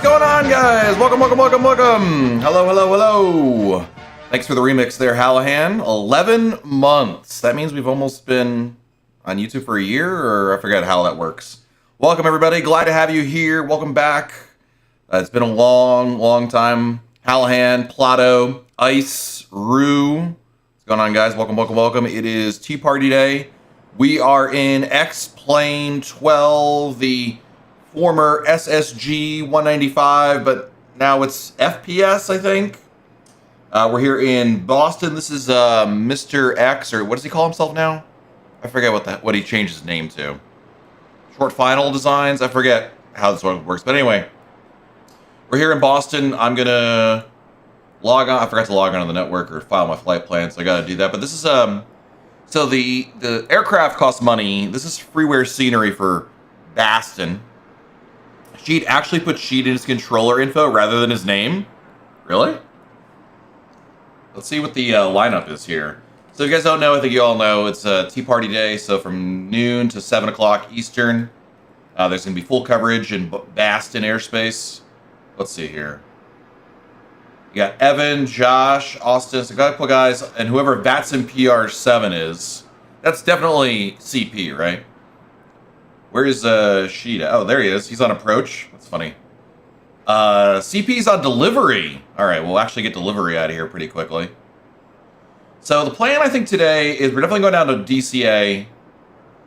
going on, guys? Welcome. Hello. Thanks for the remix there, Hallahan. 11 months. That means we've almost been on YouTube for a year, or I forget how that works. Welcome, everybody. Glad to have you here. Welcome back. It's been a long time. Hallahan, Plato, Ice, Rue. What's going on, guys? Welcome. It is Tea Party Day. We are in XP12, the former SSG 195, but now it's FPS, I think. We're here in Boston. This is Mr. X, or what does he call himself now? I forget what he changed his name to. Short Final Designs? I forget how this one works. But anyway, we're here in Boston. I'm going to log on. I forgot to log on to the network or file my flight plan, so I got to do that. But this is, so the aircraft costs money. This is freeware scenery for Boston. She'd actually put Sheet in his controller info rather than his name. Really? Let's see what the lineup is here. So if you guys don't know, I think you all know, it's Tea Party Day. So from noon to 7 o'clock Eastern, there's going to be full coverage in Boston airspace. Let's see here. You got Evan, Josh, Austin, so a couple guys, and whoever Vatson PR7 is. That's definitely CP, right? Where's Sheet? Oh, there he is. He's on approach. That's funny. CP's on delivery. All right, we'll actually get delivery out of here pretty quickly. So the plan, I think, today is we're definitely going down to DCA,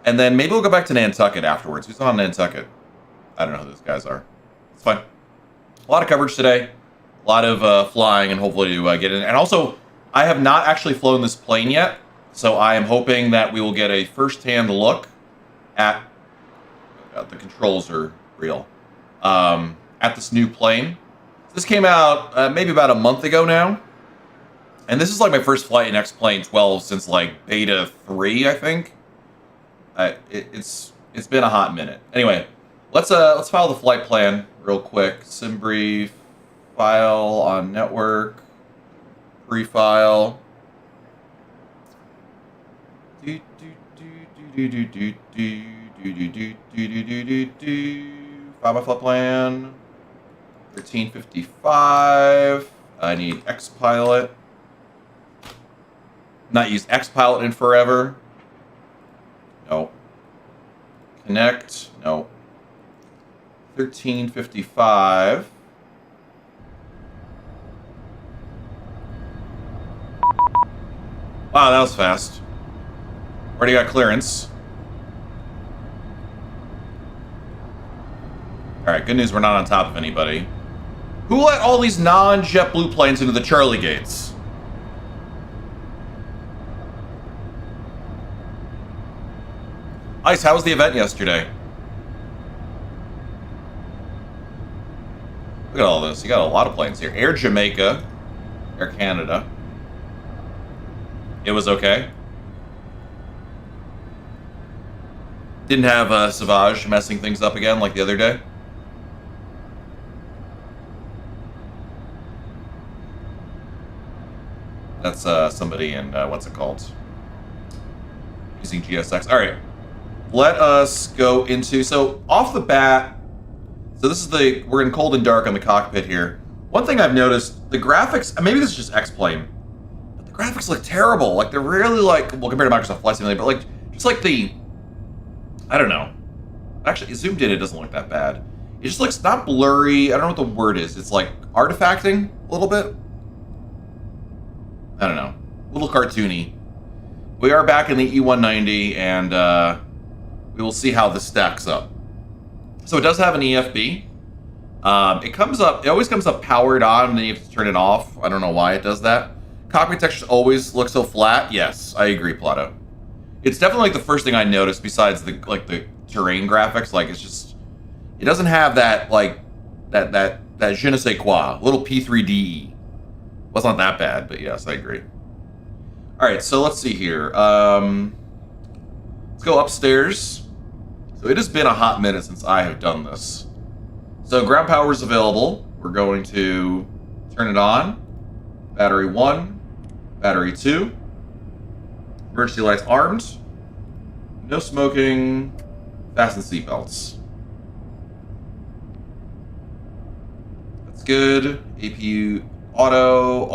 and then maybe we'll go back to Nantucket afterwards. Who's on Nantucket? I don't know who those guys are. It's fine. A lot of coverage today. A lot of flying, and hopefully to get in. And also, I have not actually flown this plane yet, so I am hoping that we will get a first-hand look at... the controls are real. At this new plane. This came out maybe about a month ago now. And this is like my first flight in X-Plane 12 since like Beta 3, I think. It's been a hot minute. Anyway, let's file the flight plan real quick. SimBrief, file on network, pre-file. File my flight plan. 1355. I need Xpilot. Not used Xpilot in forever. No. Connect. No. 1355. Wow, that was fast. Already got clearance. Alright, good news, we're not on top of anybody. Who let all these non-JetBlue planes into the Charlie gates? Ice, how was the event yesterday? Look at all this. You got a lot of planes here. Air Jamaica. Air Canada. It was okay. Didn't have Savage messing things up again like the other day. That's somebody in, what's it called? Using GSX. All right. Let us go into, so off the bat, so this is we're in cold and dark on the cockpit here. One thing I've noticed, the graphics, maybe this is just X-Plane, but the graphics look terrible. Like, they're really like, well, compared to Microsoft Flight Simulator, but like, just like I don't know. Actually, zoomed in, it doesn't look that bad. It just looks not blurry. I don't know what the word is. It's like artifacting a little bit. I don't know. A little cartoony. We are back in the E190, and we will see how this stacks up. So it does have an EFB. It always comes up powered on, and then you have to turn it off. I don't know why it does that. Cockpit textures always look so flat. Yes, I agree, Plato. It's definitely like the first thing I noticed besides the terrain graphics. Like, it's just, it doesn't have that like that je ne sais quoi, little P3DE. Well, it's not that bad, but yes, I agree. All right, so let's see here. Let's go upstairs. So it has been a hot minute since I have done this. So ground power is available. We're going to turn it on. Battery 1, battery 2. Emergency lights armed. No smoking. Fasten seatbelts. good. APU auto.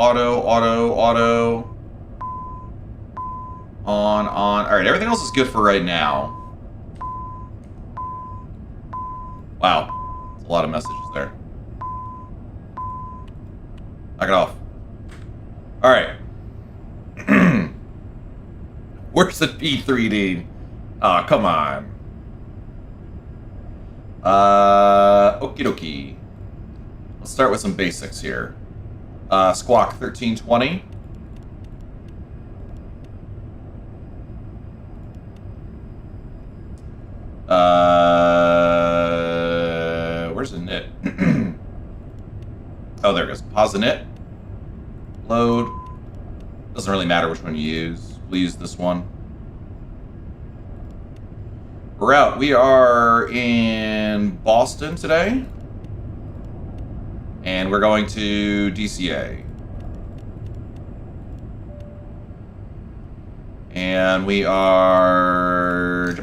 On. All right, everything else is good for right now. Wow, that's a lot of messages there. Knock it off. All right. Where's the P3D? Oh, come on. Okie dokie. Let's start with some basics here. Squawk 1320. Where's the knit? Oh, there it goes. Pause the knit. Load. Doesn't really matter which one you use. We'll use this one. We're out. We are in Boston today. And we're going to DCA. And we are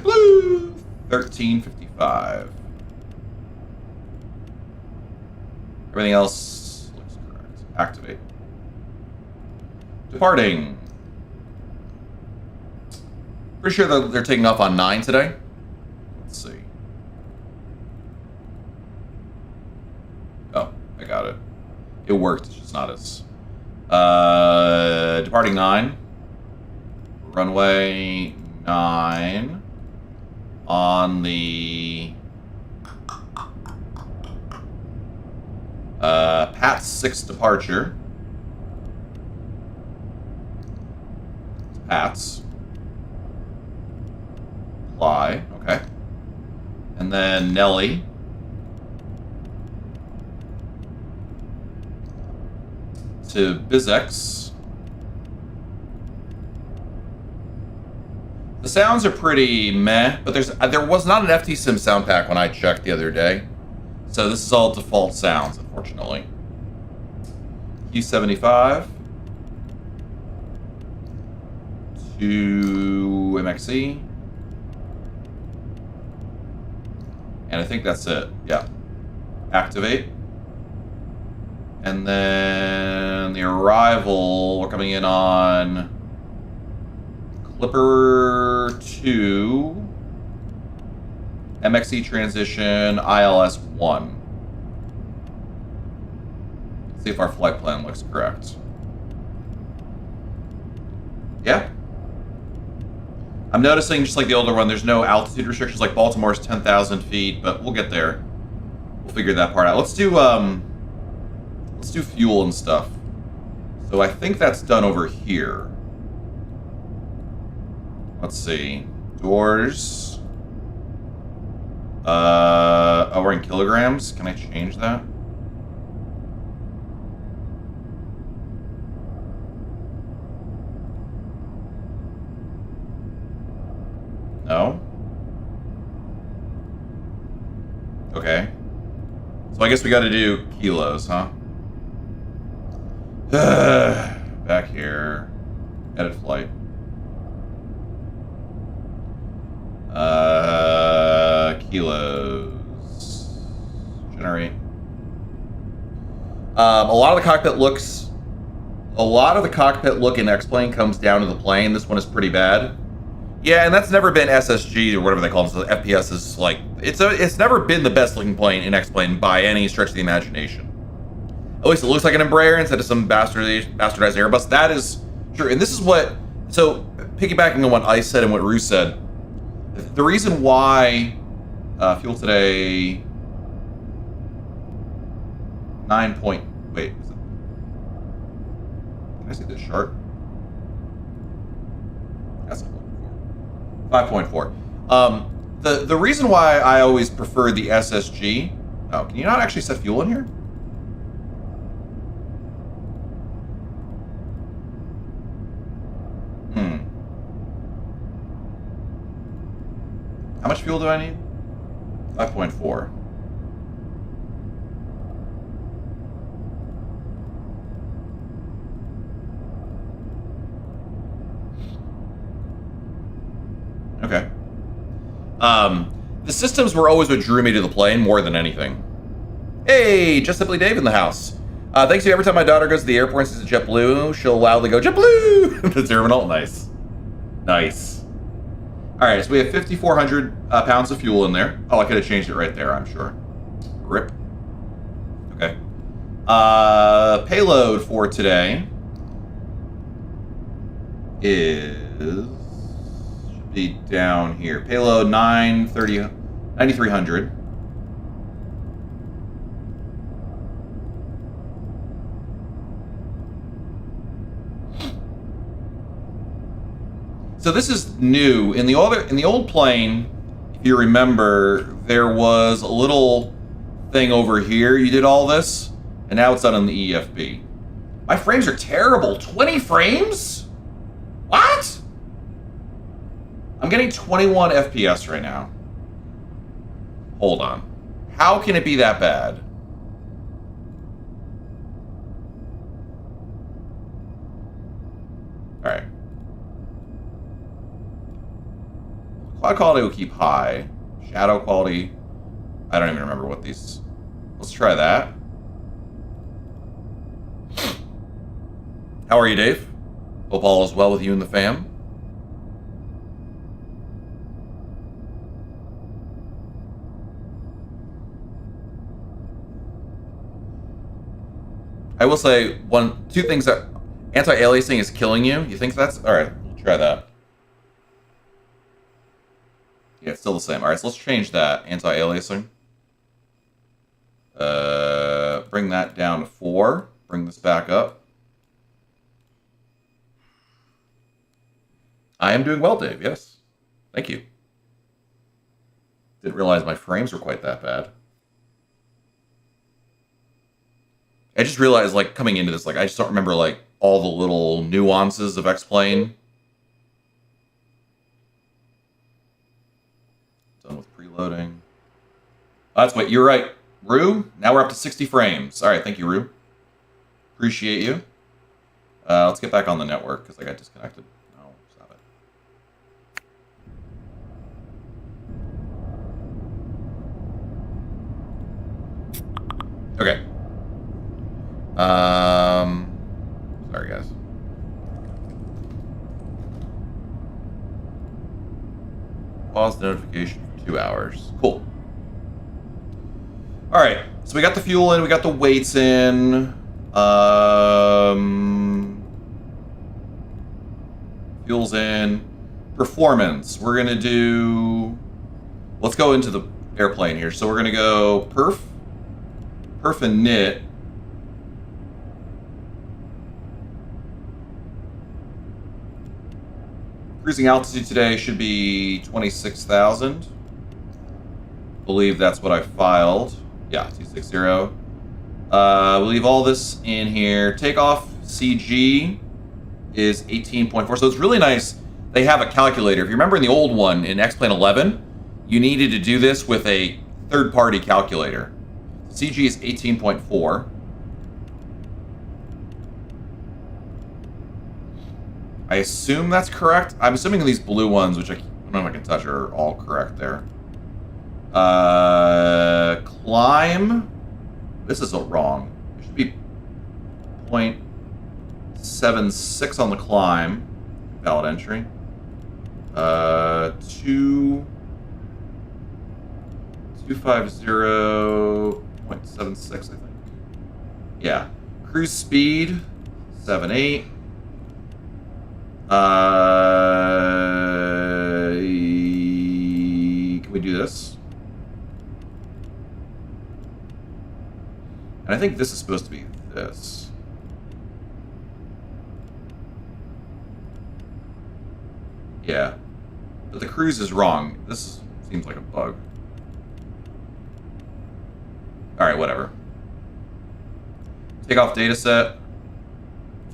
1355. Everything else looks correct. Activate. Departing. Pretty sure that they're taking off on 9 today. Let's see. Oh, I got it. It worked. It's just not as. Departing 9. Runway 9 on the PAT 6 departure. PATs. Fly, okay. And then Nelly. To BizX. The sounds are pretty meh, but there was not an FT Sim sound pack when I checked the other day. So this is all default sounds, unfortunately. Q75 to MXE. And I think that's it. Yeah. Activate. And then the arrival, we're coming in on Clipper 2, MXE transition, ILS 1. Let's see if our flight plan looks correct. Yeah. I'm noticing, just like the older one, there's no altitude restrictions. Like Baltimore's 10,000 feet, but we'll get there. We'll figure that part out. Let's do fuel and stuff. So I think that's done over here. Let's see. Doors. Oh, we're in kilograms. Can I change that? No? Okay. So I guess we gotta do kilos, huh? Back here. Edit flight. Kilos. Generate. A lot of the cockpit look in X-Plane comes down to the plane. This one is pretty bad. Yeah, and that's never been SSG or whatever they call them. So FPS is like it's never been the best looking plane in X-Plane by any stretch of the imagination. At least it looks like an Embraer instead of some bastardized Airbus. That is true, and this is what. So piggybacking on what I said and what Rue said, the reason why fuel today 9 point. Wait, is it, can I see this chart? That's what I'm looking for. 5.4. The reason why I always prefer the SSG. Oh, can you not actually set fuel in here? How much fuel do I need? 5.4. Okay. The systems were always what drew me to the plane more than anything. Hey, Just Simply Dave in the house. Thanks to you. Every time my daughter goes to the airport and sees a JetBlue, she'll loudly go, JetBlue! The terminal. Nice. Nice. All right, so we have 5,400 pounds of fuel in there. Oh, I could have changed it right there, I'm sure. Rip. Okay. Payload for today should be down here. Payload 9,300. So this is new. In the old plane, if you remember, there was a little thing over here. You did all this, and now it's done on the EFB. My frames are terrible. 20 frames? What? I'm getting 21 FPS right now. Hold on. How can it be that bad? All right. Quad quality will keep high. Shadow quality, I don't even remember what these... Let's try that. How are you, Dave? Hope all is well with you and the fam. I will say two things that anti-aliasing is killing you. You think that's... Alright, we'll try that. Yeah, it's still the same. Alright, so let's change that. Anti-aliasing. Bring that down to 4. Bring this back up. I am doing well, Dave, yes. Thank you. Didn't realize my frames were quite that bad. I just realized, like, coming into this, like, I just don't remember, like, all the little nuances of X-Plane. Done with preloading. Oh, that's what, you're right. Rue, now we're up to 60 frames. All right, thank you, Rue. Appreciate you. Let's get back on the network, because I got disconnected. No, stop it. Okay. Sorry, guys. Pause the notification for 2 hours. Cool. All right, so we got the fuel in, we got the weights in. Fuel's in. Performance. We're gonna do. Let's go into the airplane here. So we're gonna go perf and knit. Cruising altitude today should be 26,000. Believe that's what I filed. Yeah, 260. We'll leave all this in here. Takeoff CG is 18.4. So it's really nice. They have a calculator. If you remember in the old one, in X-Plane 11, you needed to do this with a third-party calculator. CG is 18.4. I assume that's correct. I'm assuming these blue ones, which I don't know if I can touch, are all correct there. Climb. This is wrong. It should be 0.76 on the climb. Valid entry. 250.76, I think. Yeah. Cruise speed 7.8. Can we do this? And I think this is supposed to be this. Yeah. But the cruise is wrong. This seems like a bug. Alright, whatever. Take off dataset.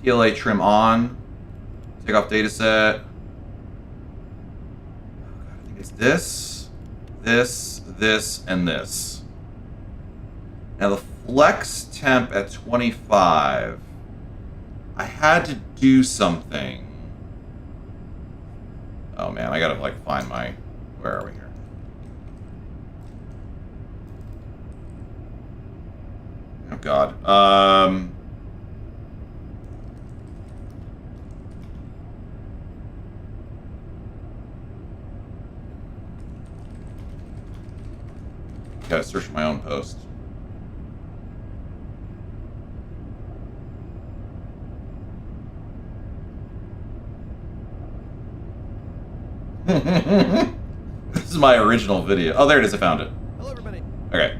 TLA trim on. Take off dataset. I think it's this, and this. Now the flex temp at 25. I had to do something. Oh man, I gotta like find my. Where are we here? God. Gotta search my own post. This is my original video. Oh, there it is. I found it. Hello, everybody. Okay.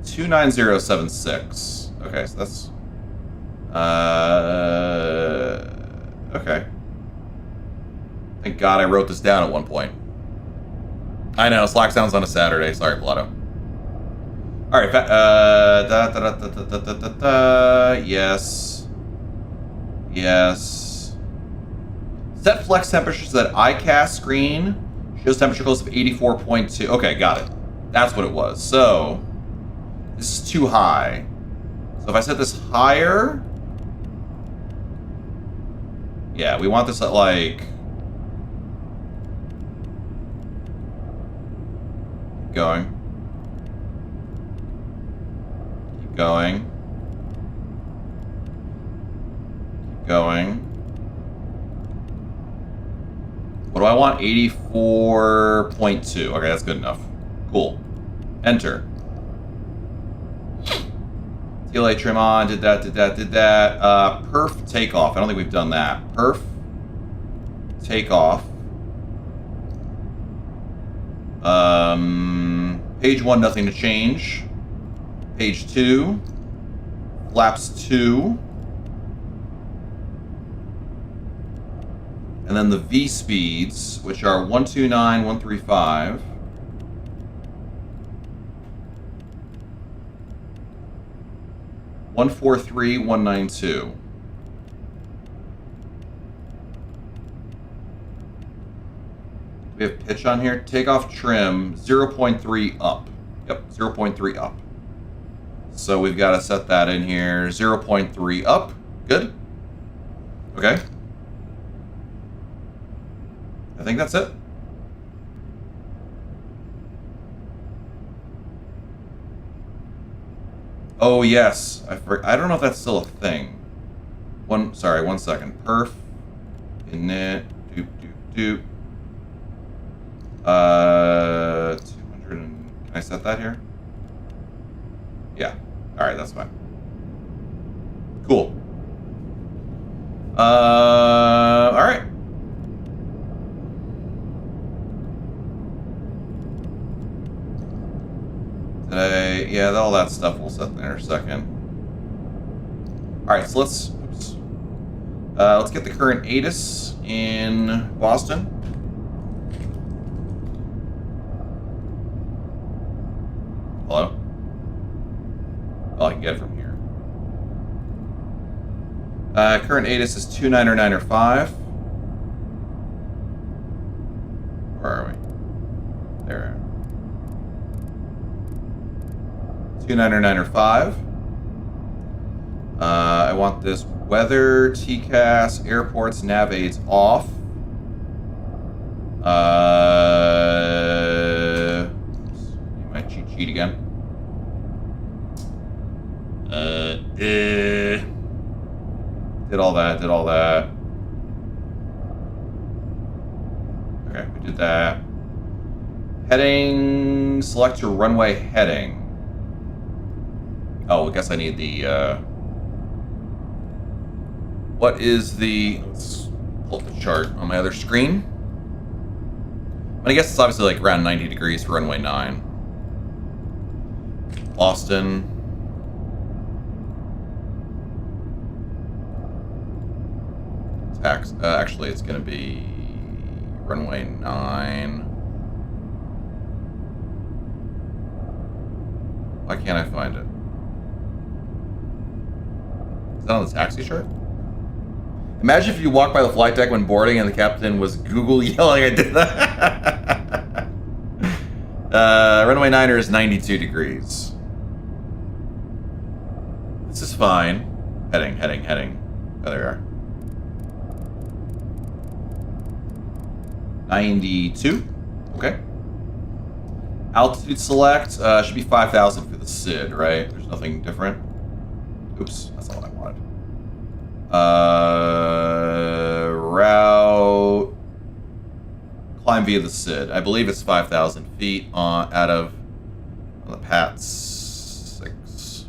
29076. Okay, so that's... Okay. Thank God I wrote this down at one point. I know, Slack sounds on a Saturday. Sorry, Blotto. Alright, yes. Yes. Set flex temperatures so that ICAS screen shows temperature close of 84.2. Okay, got it. That's what it was. So, this is too high. So if I set this higher... Yeah, we want this at like... Keep going. Keep going. Keep going. What do I want? 84.2. Okay, that's good enough. Cool. Enter. TLA trim on, did that. Perf takeoff. I don't think we've done that. Perf takeoff. Page 1, nothing to change. Page 2. Flaps 2. And then the V speeds, which are 129, 135. One 143, 192. We have pitch on here. Takeoff trim 0.3 up. Yep, 0.3 up. So we've got to set that in here. 0.3 up. Good. Okay. I think that's it. Oh yes, I don't know if that's still a thing. Sorry, 1 second. Perf, init, doop. 200. Can I set that here? Yeah. All right, that's fine. Cool. All right. Today, yeah, all that stuff we'll set there in a second. All right, so let's get the current ATIS in Boston. Hello? Oh, I can get it from here. Current ATIS is 29905. Where are we? There. 29905. I want this weather, TCAS, airports, nav aids off. You might cheat again. Did all that. Okay, we did that. Heading, select your runway heading. Oh, I guess I need the, what is the, let's pull up the chart on my other screen. I guess it's obviously like around 90 degrees for runway 9. Boston. Actually, it's going to be runway 9. Why can't I find it? Is that on the taxi chart? Imagine if you walked by the flight deck when boarding and the captain was Google yelling, I did that. Runway 9er is 92 degrees. This is fine. Heading. Oh, there we are. 92. Okay. Altitude select should be 5,000 for the SID, right? There's nothing different. Oops, that's not what I wanted. Route. Climb via the SID. I believe it's 5,000 feet out of the PAT 6.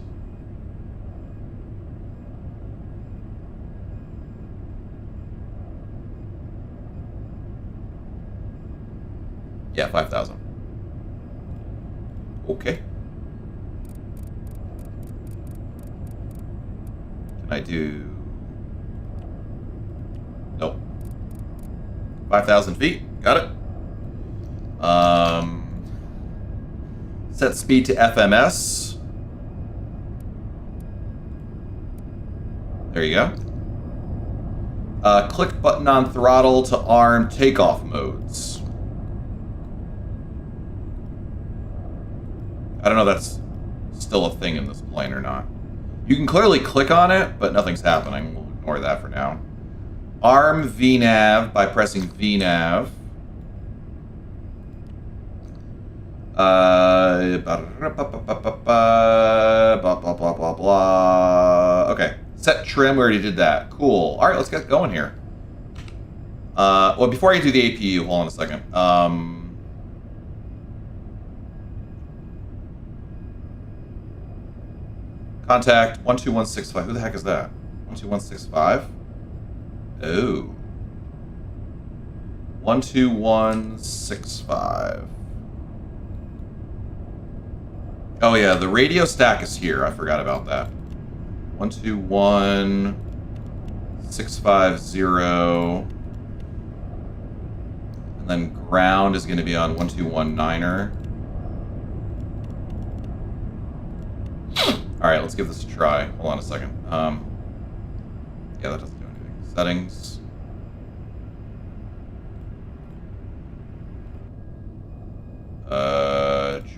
Yeah, 5,000. Okay. Can I do... Nope. 5,000 feet. Got it. Set speed to FMS. There you go. Click button on throttle to arm takeoff modes. I don't know if that's still a thing in this plane or not. You can clearly click on it, but nothing's happening. We'll ignore that for now. Arm VNAV by pressing VNAV. Blah, blah, blah, blah, blah. Okay. Set trim, we already did that. Cool. Alright, let's get going here. Well, before I do the APU, hold on a second. Contact 12165. Who the heck is that? 12165? Oh. 12165. Oh yeah, the radio stack is here. I forgot about that. 121.650. And then ground is going to be on 1219er. Alright, let's give this a try. Hold on a second. Yeah, that doesn't do anything. Settings.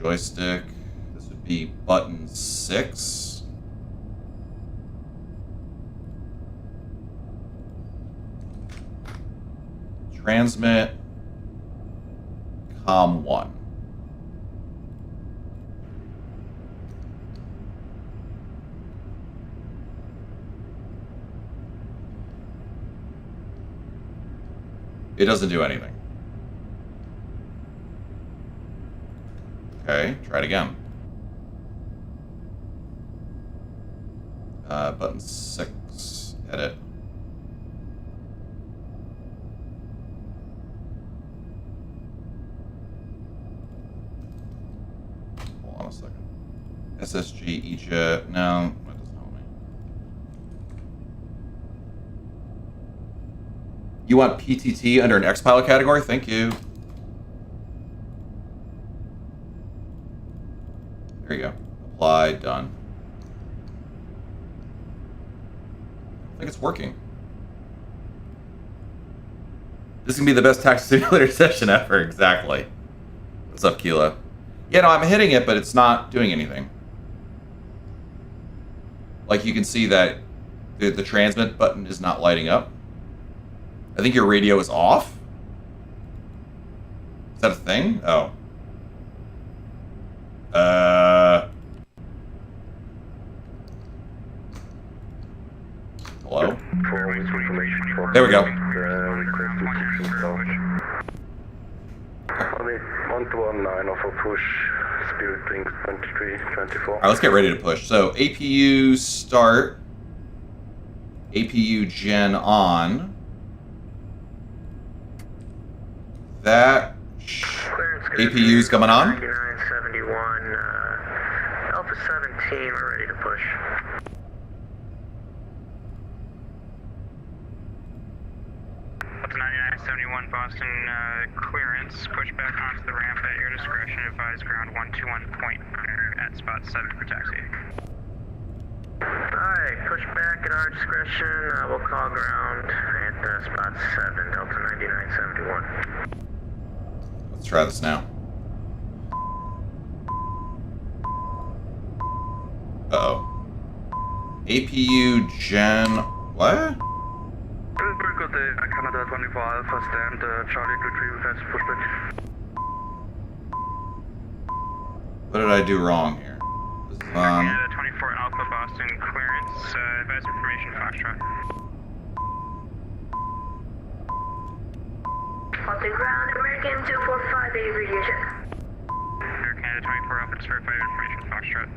Joystick. This would be button 6. Transmit. COM 1. It doesn't do anything. Okay, try it again. Button 6, edit. Hold on a second. SSG, EJet, no, that doesn't help me. You want PTT under an X-Pilot category? Thank you. There you go. Apply, done. I think it's working. This is going to be the best taxi simulator session ever, exactly. What's up, Kilo? Yeah, no, I'm hitting it, but it's not doing anything. Like, you can see that the transmit button is not lighting up. I think your radio is off. Is that a thing? Oh. Hello? There we go. On the 119 off a push, Spirit Wings 2324. Alright, let's get ready to push. So, APU start. APU gen on. That APU's coming on. 9971, Alpha 17, we're ready to push. Alpha 9971 Boston, clearance, push back onto the ramp at your discretion, advise ground 121.9 at spot 7 for taxi. Alright, push back at our discretion, we'll call ground at spot 7, Delta 9971. Let's try this now. Uh-oh. APU gen... What? Very good day, Canada 24 Alpha, stand, Charlie, retrieve fast pushback. What did I do wrong here? This is on. Canada 24 Alpha Boston clearance. Advise information Foxtrot. On the ground, American 245 aviation. Air Canada 24 Alpha, just verify information Foxtrot.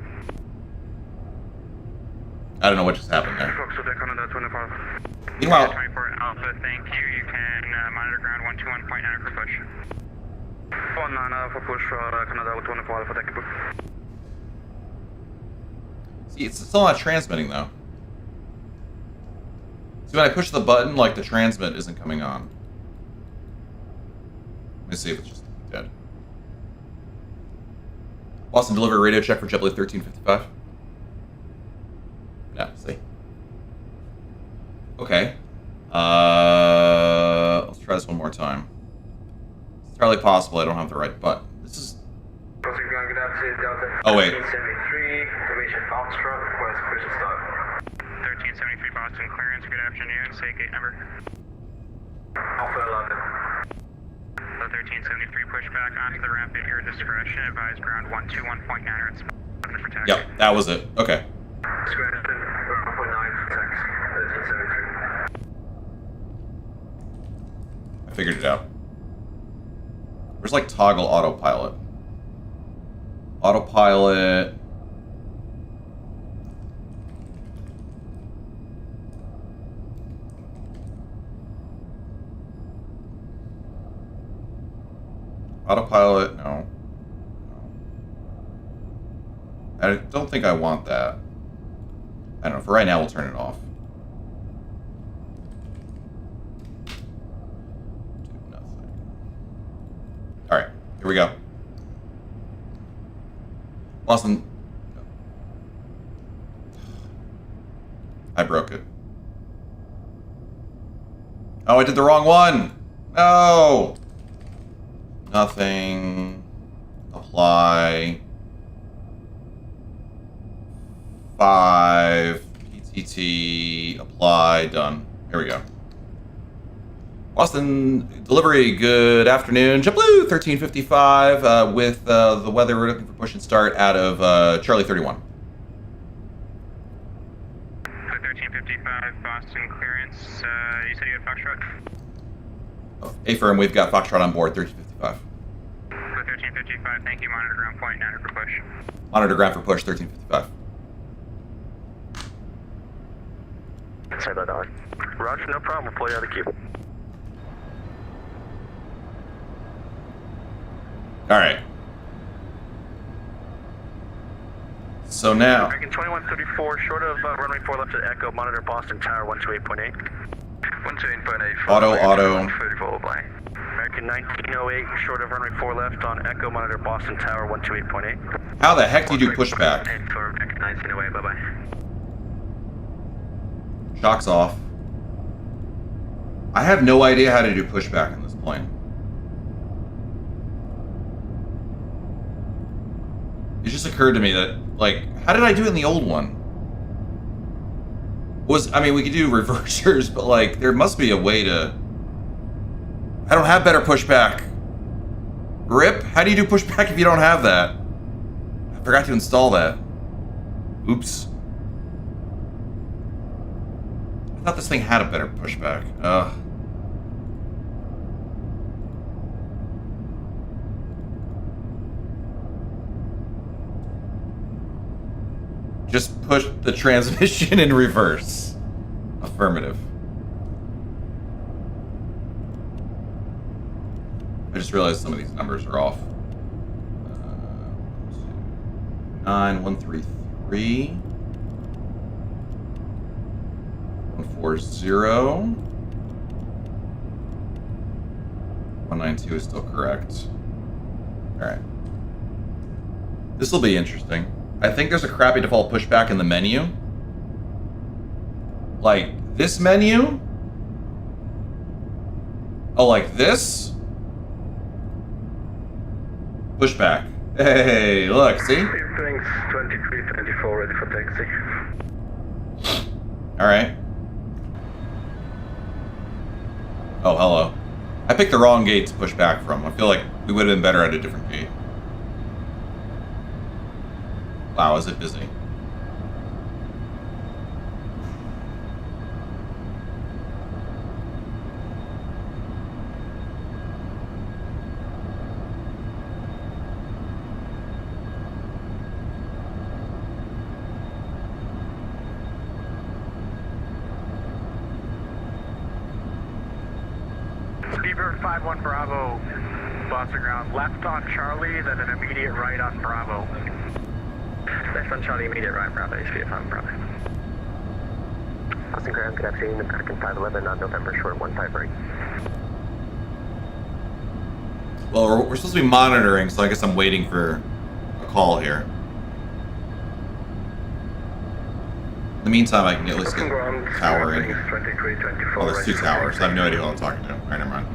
I don't know what just happened there. Foxtrot, Canada 25. Meanwhile, 24 Alpha, thank you. You can monitor ground 121.9 for push. 19 for push for Canada 24 Alpha, thank you. see, it's still not transmitting though. See, when I push the button, like the transmit isn't coming on. Let me see if it's just dead. Boston delivery radio check for JetBlue 1355. Yeah, see. Okay. Let's try this one more time. It's entirely possible I don't have the right button. This is. Oh wait. 1373, information Foxtrot, request official start. 1373 Boston clearance, good afternoon, say gate number. Alpha 11. The 1373 pushback onto the ramp at your discretion, advise ground 121.9 or it's for taxi. Yep, that was it. Okay. Discretion, 1.9 for tax, 1373. I figured it out. Where's like toggle autopilot? Autopilot. Autopilot, no. I don't think I want that. I don't know, for right now we'll turn it off. Do nothing. Alright, here we go. Boston. I broke it. Oh, I did the wrong one! No! Nothing. Apply. 5. PTT. Apply. Done. Here we go. Boston delivery. Good afternoon. JetBlue 1355 with the weather. We're looking for push and start out of Charlie 31. 1355 Boston clearance. You said you had Foxtrot? Oh, affirm, we've got Foxtrot on board 1355. 1355, thank you. Monitor ground point 9 for push. Monitor ground for push 1355. Say that, dog. Roger, no problem. We'll pull you out of the queue. Alright. So now. American 2134, short of runway 4 left at Echo, monitor Boston Tower 128.8. 128.8. Auto. American 1908, short of runway 4 left on Echo, monitor Boston Tower 128.8. How the heck do you do pushback? For American 1908, bye-bye. Shocks off. I have no idea how to do pushback in this plane. It just occurred to me that, like, how did I do it in the old one? I mean, we could do reversers, but, like, there must be a way to... I don't have better pushback. RIP? How do you do pushback if you don't have that? I forgot to install that. Oops. I thought this thing had a better pushback. Just push the transmission in reverse. Affirmative. I just realized some of these numbers are off. 9133. 140. 192 is still correct. Alright. This will be interesting. I think there's a crappy default pushback in the menu. Like, this menu? Oh, like this? Pushback. Hey, look, see? Thanks, 2324, ready for taxi. Alright. Oh, hello. I picked the wrong gate to push back from. I feel like we would have been better at a different gate. Wow, is it busy? Speedbird 5-1 Bravo, Boston ground, left on Charlie, then an immediate right on Bravo. Left on Charlie, immediate right, Bravo, Speed 5 Bravo. Boston ground, good afternoon, American 511 on November, short 15 right. Well, we're supposed to be monitoring, so I guess I'm waiting for a call here. In the meantime, I can at least get tower in. Oh, there's 2 towers, so I have no idea who I'm talking to. Alright, never mind.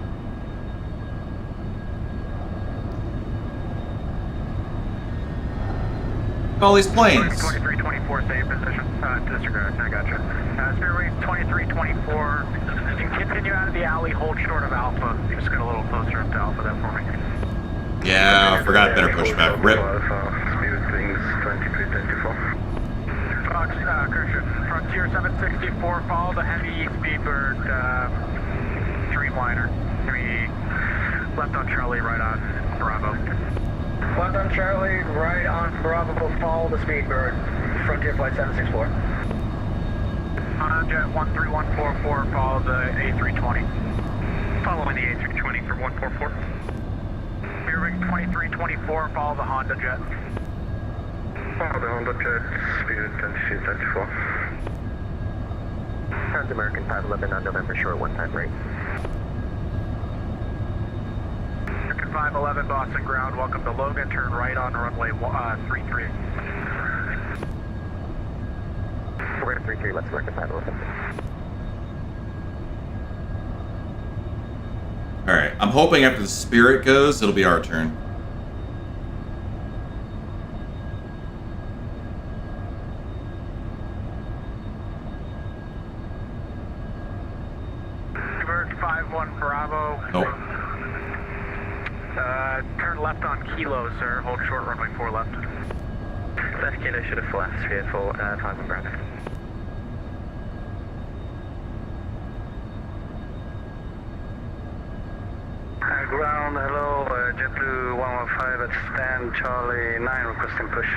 All these planes. 2324, stay in position. Disregard, I gotcha. Spirit wings 2324. You can continue out of the alley, hold short of Alpha. You just get a little closer up to Alpha there for me. Yeah, I forgot better pushback. Rip. Spirit wings 2324. Fox, correction. Frontier 764, follow the heavy Speedbird Dreamliner. Left on Charlie, right on Bravo. Left on Charlie, right on Bravo, follow the Speedbird. Frontier flight 764. Jet 13144, follow the A320. Following the A320 for 144. Spirit wings 2324, follow the Honda Jet. Follow the Honda Jet, Spirit 2324. Trans American 511 on November short 15 right. American 511 Boston ground, welcome to Logan, turn right on runway 33. We're at 33, let's American 511. Alright, I'm hoping after the Spirit goes, it'll be our turn. Bird 5-1 Bravo. Nope. Turn left on Kilo, sir. Hold short runway 4 left. Left Kilo should have flapped. Sphere 4, 5-1 Bravo. Ground, hello, JetBlue 115 at stand, Charlie 9, requesting push.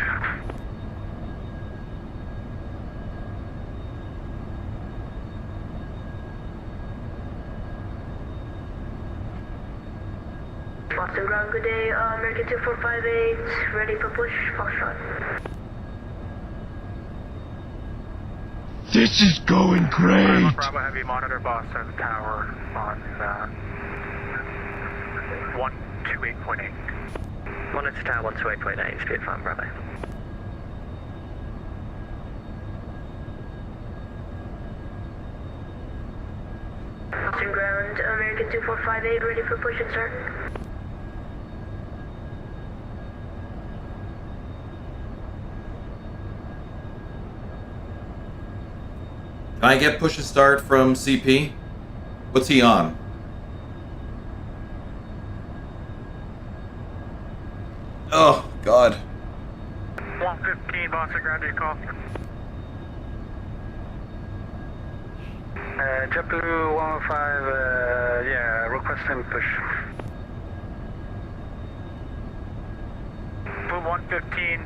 Boston ground, good day, American 2458, ready for push, Foxtrot. This is going great! Bravo Heavy, monitor Boston Tower on 128.8. Monitor Tower 128.8, Speed 5 Bravo. Boston ground, American 2458, ready for push and start. Can I get push and start from CP? What's he on? Oh, God. 115, Boston ground, do you call? JetBlue 115, yeah, requesting push. Blue 115,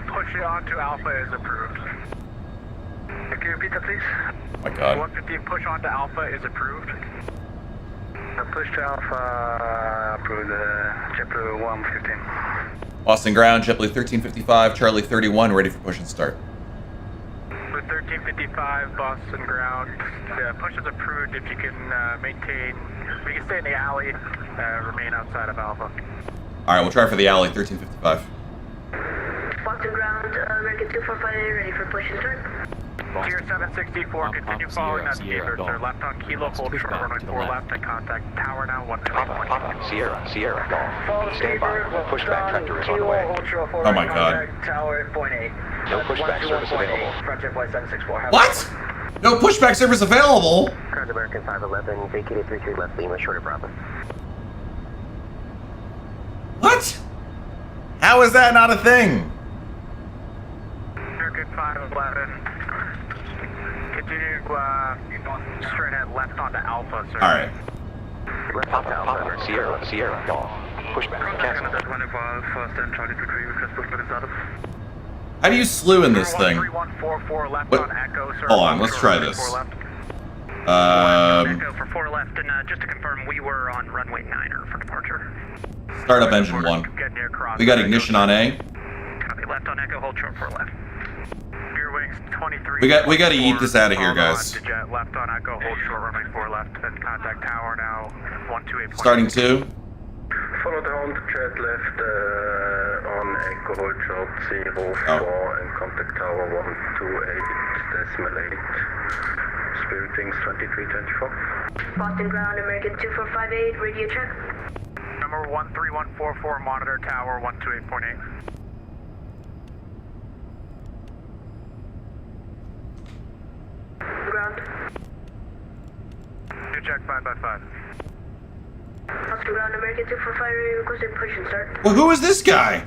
push it on to Alpha is approved. Can you repeat that, please? Oh my God. 115, push on to Alpha is approved. Push to Alpha, approved, JetBlue 115. Boston ground, JetBlue 1355, Charlie 31, ready for push and start. With 1355, Boston ground, push is approved if you can maintain, we can stay in the alley, remain outside of Alpha. Alright, we'll try for the alley, 1355. Boston ground, American 2458, ready for push and start. Tier 764, continue following that Speedbird, sir. Left on Kilo, hold short runway 4 left, and contact tower now 121. Sierra, Golf. Follow Stand by. Pushback tractor is on the way. Oh my God. Tower 8.8. No pushback service available. Frontier flight 764. What? No pushback service available? Trans American 511, vacated 33 left, Lima, short of Bravo. What? How is that not a thing? American 511. Continue straight ahead left onto Alpha, sir. All right. Papa, Sierra, Golf. Pushback, cancel. First and Charlie Degree, request pushback is out of. How do you slew in this thing? 3144 left What? on Echo, sir. Hold on, let's try this. Echo for 4 left, and just to confirm, we were on runway 9er for departure. Start up engine 1. Get near cross. We got ignition on A. Copy, left on Echo, hold short 4 left. Rear wings 23. We got to eat this out of here, guys. Jet left on Echo, hold short runway 4 left, and contact tower now 128. Starting 2. Follow the Honda jet left on Echo, hold short 04 and contact tower 128.8. Spirit wings 2324. Boston ground, American 2458, radio check. Number 13144, monitor tower 128.8. Ground. New check 5x5. Boston ground, American 245, requesting push and start. Well, who is this guy?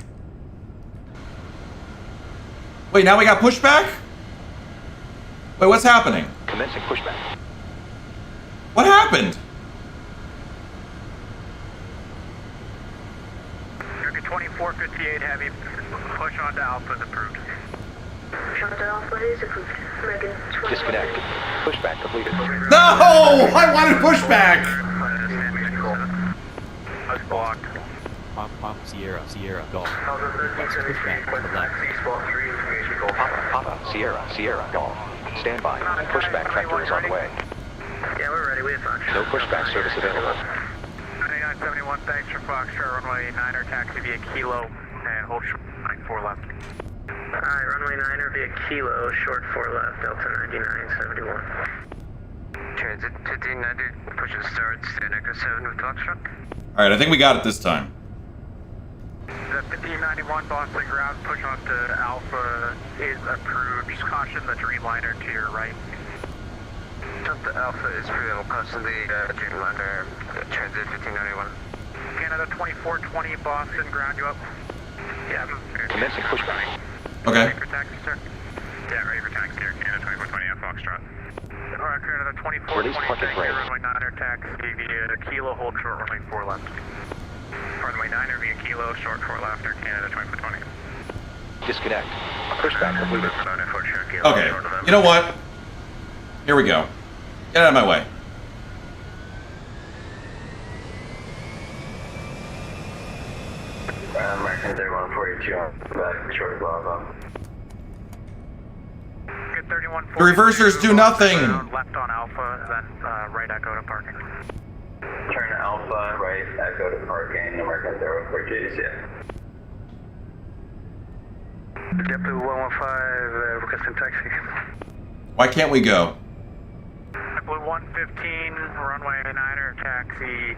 Wait, now we got pushback? Wait, what's happening? Commencing pushback. What happened? American 2458 heavy, push onto Alpha is approved. Shot to Alpha is approved. American 25. Disconnected. Pushback completed. No! I wanted pushback! That's blocked. Papa, Sierra, Golf. Pushback to the left. Papa, Sierra, Golf. Stand by. Pushback tractor is on the way. Yeah, we're ready. We have Fox. No pushback service available. 9971, thanks for Foxtrot, runway 9er, taxi via Kilo, and hold short 94 left. Alright, runway 9er via Kilo, short 4 left, Delta 9971. Transit 1590, push and start, stand Echo 7 with Foxtrot. Alright, I think we got it this time. The 1591 Boston ground, push onto Alpha is approved. Just caution the Dreamliner to your right. Delta Alpha is prevailable close to the Dreamliner, transit 1591. Canada 2420 Boston, ground you up. Yeah, Commencing pushback. Okay. Ready for taxi, sir? yeah, ready for taxi here, Canada 2420 at Foxtrot. Alright, Canada Release 2420, parking thank you, brake. runway 9er, taxi via Kilo, hold short, runway 4 left. Runway 9er via Kilo, short 4 left, or Canada 2420. Disconnect. Pushback completed. Okay. You know what? Here we go. Get out of my way. American 3142 on back, short lava. Good 31. The reversers do nothing. Left on Alpha, then right Echo to parking. Turn Alpha, right, Echo to parking, American 042, yeah. JetBlue 115, requesting taxi. Why can't we go? JetBlue 115, runway 9er, taxi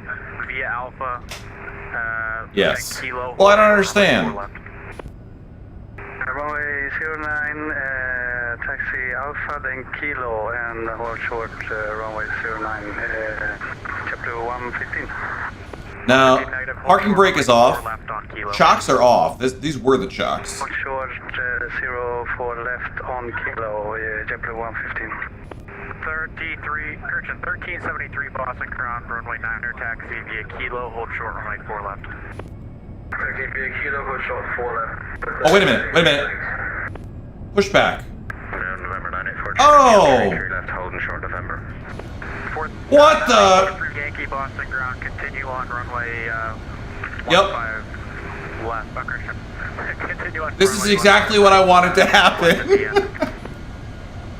via Alpha. Yes. Kilo, Well, I don't understand. Runway 09, taxi Alpha, then Kilo, and hold short, runway 09, JetBlue 115. Now, parking brake is off. Left on Kilo. Chocks are off. These were the chocks. Hold short, 04 left on Kilo, JetBlue 115. 1373 Boston Crown, runway 9er, taxi via Kilo, hold short, runway 4 left. Taxi via Kilo, hold short 4 left. Oh, wait a minute. Push back. November 984. Oh! Left, holding short November. What the? Through Yankee Boston ground, continue on runway Yep. 15 left. Continue on This is runway exactly what I wanted to happen.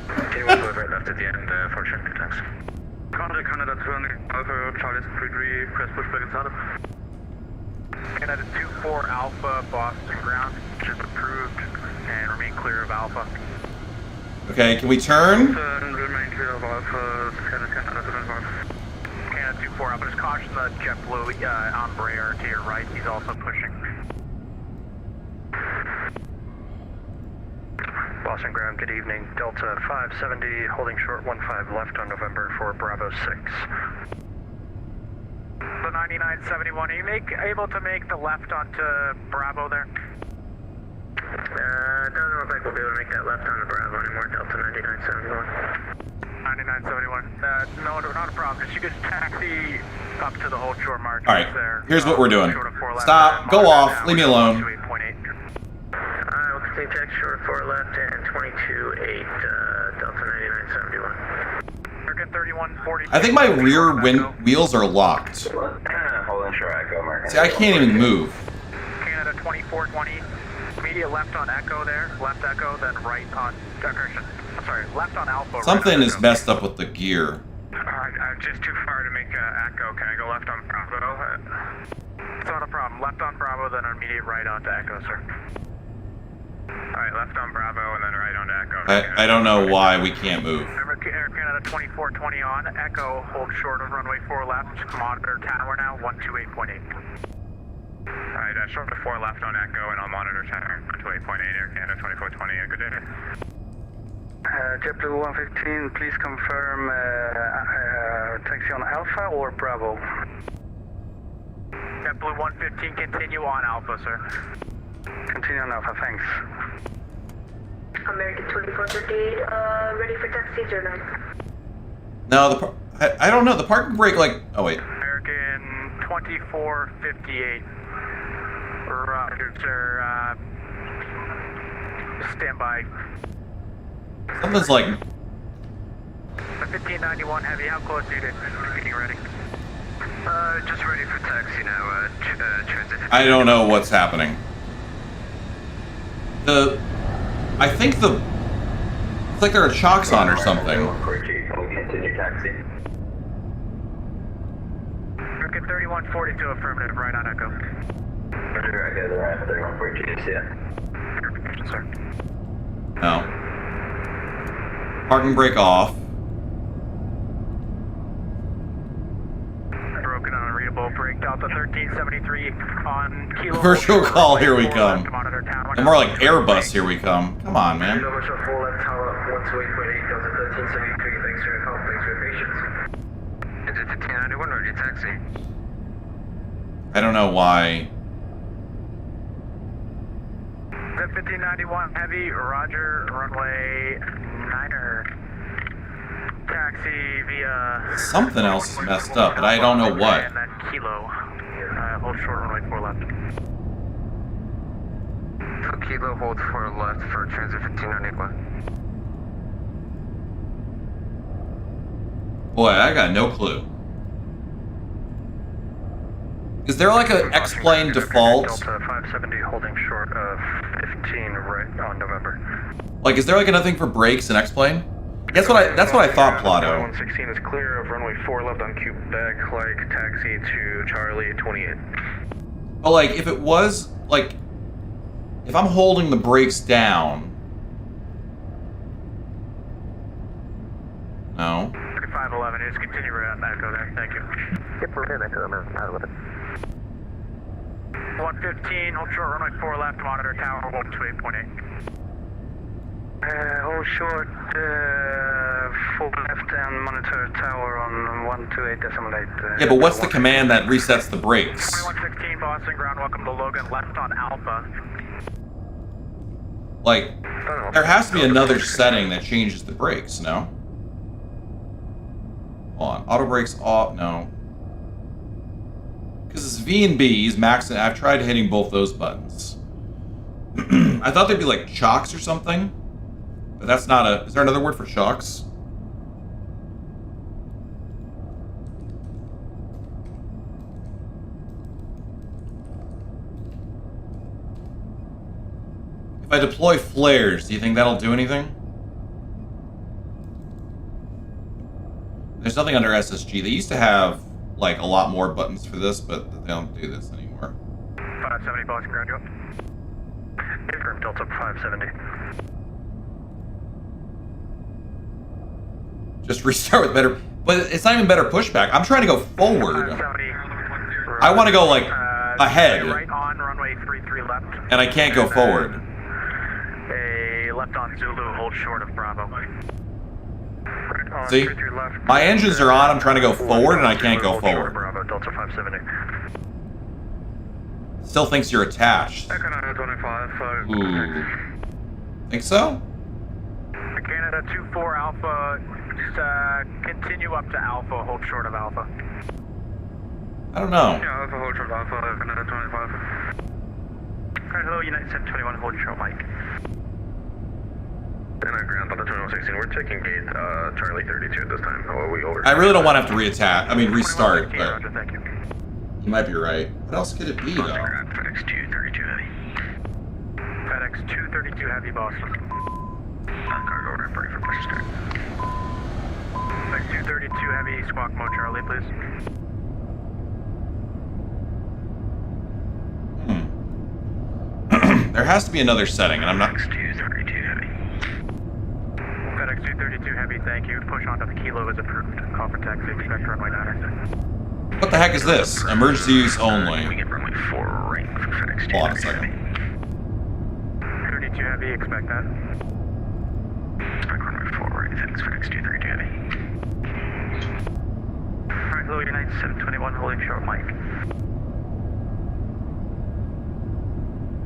Continue on right left at the end for check attacks. Contact Canada 200, Alpha, Charlie 33, press pushback inside of. Canada 24 Alpha, Boston ground, which is approved, and remain clear of Alpha. Okay, can we turn? Remain clear of Alpha, Canada 24 Alpha, just caution the JetBlue Embraer to your right, he's also pushing. Boston ground, good evening. Delta 570, holding short 15 left on November for Bravo 6. The 9971, are you able to make the left onto Bravo there? Doesn't look like we'll be able to make that left on the Bravo anymore, Delta 9971. 9971. No, not a problem. Just you could taxi up to the hold short mark. All right, there. here's what we're doing. Short of 4 left, Stop, go off, leave me alone. 28.8. We'll continue taxi short of 4 left and 22.8, Delta 9971. American 3140. I think my rear wheels are locked. Hold in short echo, American. See, I can't even move. Canada 2420. Immediate left on Echo there. Left Echo, then right on Correction. I'm sorry, left on Alpha. Something right is messed up with the gear. I'm just too far to make Echo. Can I go left on Bravo? It's not a problem. Left on Bravo, then immediate right onto Echo, sir. Alright, left on Bravo and then right onto Echo. I don't know why we can't move. Air Canada 2420 on. Echo, hold short of runway 4 left. Monitor tower now, 128.8. Alright, short of 4 left on Echo and I'll monitor tower 128.8. Air Canada 2420. Good day. JetBlue 115, please confirm taxi on Alpha or Bravo? JetBlue 115, continue on Alpha, sir. Continue on Alpha, thanks. American 2438, ready for taxi 09. No, I don't know. The parking brake, like, oh wait. American 2458. Roger, sir. Stand by. Something's like, 1591 heavy, how close are you to getting ready? Just ready for taxi now, transit. I don't know what's happening. I think it's like there are chocks on or something. Continue taxi. American 3142 affirmative, right on Echo. Roger, I got the right 3142, yeah. Sir. No. Parking brake off. Broken unreadable brake, Delta 1373 on Kilo. Virtual call, here we come. Monitor tower. And more like Airbus, here we come. Come on, man. Kilo Virtual 4 left tower 128.8, Delta 1373, thanks for your help, thanks for your patience. Engine 1591, ready to taxi. I don't know why. 1591 heavy, Roger, runway 9er. Taxi via... Something else is messed up, but I don't know what. And then Kilo. Hold short, runway 4 left. Kilo, hold 4 left for transit 1591. Boy, I got no clue. Is there like an X-plane default? Delta 570 holding short of 15 right on November. Like, is there like another thing for brakes in X-plane? That's what I thought, Plato. 116 is clear of runway 4 left on Quebec, like taxi to Charlie 28. But like, if it was like, if I'm holding the brakes down, no. 511 is continue right on Echo there. Thank you. Yep, we're in Echo, I'm out with it. 115, hold short, runway 4 left, monitor tower, hold 28.8. Hold short, 4 left and monitor tower on 128.8. Yeah, but what's the command that resets the brakes? 2116 Boston ground, welcome to Logan, left on Alpha. Like, there has to be another setting that changes the brakes, no? Hold on, auto brakes off, no. Because it's V and B, he's maxing. I've tried hitting both those buttons. I thought they'd be like chocks or something, but that's not a. Is there another word for chocks? If I deploy flares, do you think that'll do anything? There's nothing under SSG. They used to have like a lot more buttons for this, but they don't do this anymore. 570 Boston ground, you up? Confirm Delta 570. Just restart with better, but it's not even better pushback. I'm trying to go forward. 570. I want to go like ahead, Right on runway 33 left. and I can't go forward. A left on Zulu, hold short of Bravo. See, my engines are on. I'm trying to go forward, and I can't go forward. Bravo, Delta 570. Still thinks you're attached. Echo 925. Ooh. Think so? Canada 24 Alpha, just continue up to Alpha, hold short of Alpha. I don't know. Yeah, Alpha, hold short of Alpha, Canada 25. Hello, United 721, hold short, Mike. And Grand Delta 2116, we're checking gate Charlie 32 this time. Oh, we over. I really don't want to have to restart, 2116, but Roger, thank you. you might be right. What else could it be, though? FedEx 232 Heavy. FedEx 232 Heavy, Boston. Cargo ramp ready for push start. FedEx 232 Heavy, squawk mode Charlie, please. There has to be another setting, and I'm not... FedEx 232 Heavy. FedEx 232 Heavy, thank you. Push onto the kilo is approved. Call for taxi, expect runway 9. What the heck is this? Emergency use only. We get runway 4 right for FedEx 232 Hold on a second. 32 Heavy, expect that. Expect runway 4 right, thanks FedEx 232 Heavy. Alright, hello, United 721, holding short mic.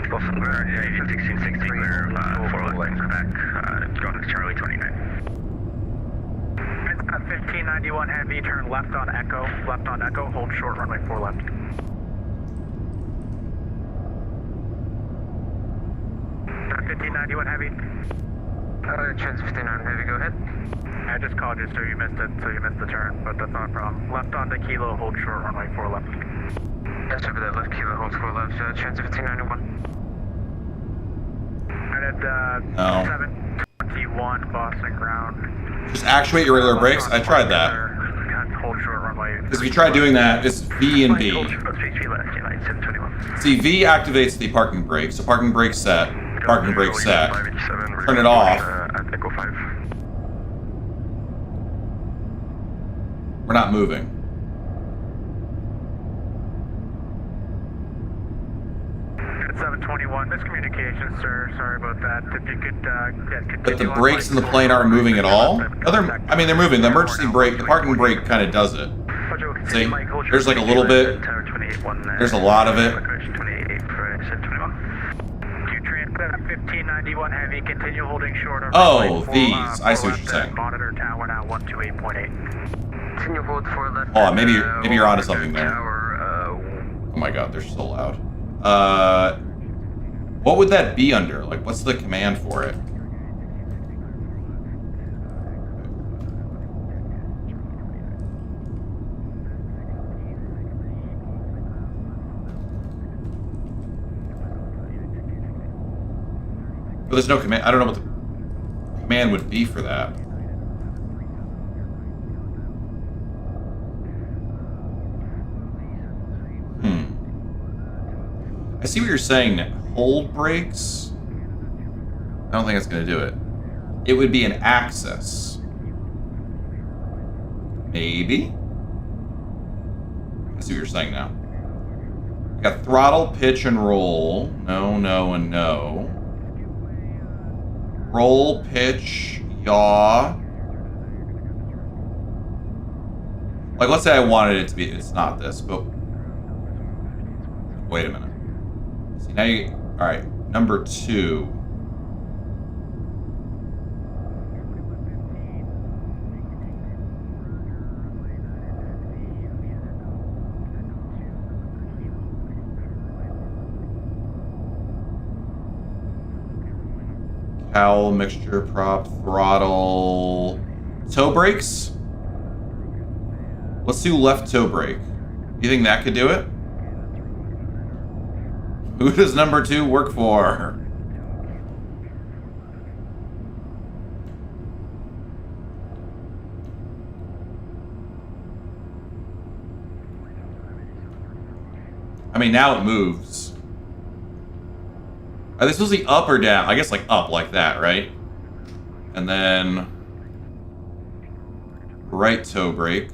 Boston, we're 1660, clear, 4 left, Quebec, going to Charlie 29. It's got 1591 Heavy, turn left on Echo, hold short, runway 4 left. 1591 Heavy. Chance 59 Heavy, go ahead. I just called you, so you missed it, so you missed the turn, but that's not a problem. Left on the kilo, hold short, runway 4 left. Yes, over that left kilo, hold 4 left, chance 1591. No. 721 Boston ground. Just actuate your regular brakes? I tried that. Hold short, runway. Because if you try doing that, it's V and B. See, V activates the parking brake, so parking brake set, parking brake set. Turn it off. Echo 5. We're not moving. At 721, miscommunication, sir. Sorry about that. If you could continue. But the brakes in the plane aren't moving at all? I mean, they're moving. The emergency brake, the parking brake kind of does it. See? There's like a little bit. There's a lot of it. 1591 Heavy, continue holding short of Oh, these. I see what you're saying. Monitor tower now 128.8. Continue hold for left. Oh, maybe you're onto something there. Oh my god, they're so loud. What would that be under? Like, what's the command for it? But there's no command. I don't know what the command would be for that. I see what you're saying now. Hold brakes? I don't think that's going to do it. It would be an axis. Maybe? I see what you're saying now. You got throttle, pitch, and roll. No, no, and no. Roll, pitch, yaw. Like, let's say I wanted it to be, it's not this, but wait a minute. See, now you, all right, number 2. Cowl, mixture, prop, throttle, toe brakes? Let's do left toe brake. You think that could do it? Who does number 2 work for? I mean, now it moves. Are they supposed to be up or down? I guess like up like that, right? And then right toe brake.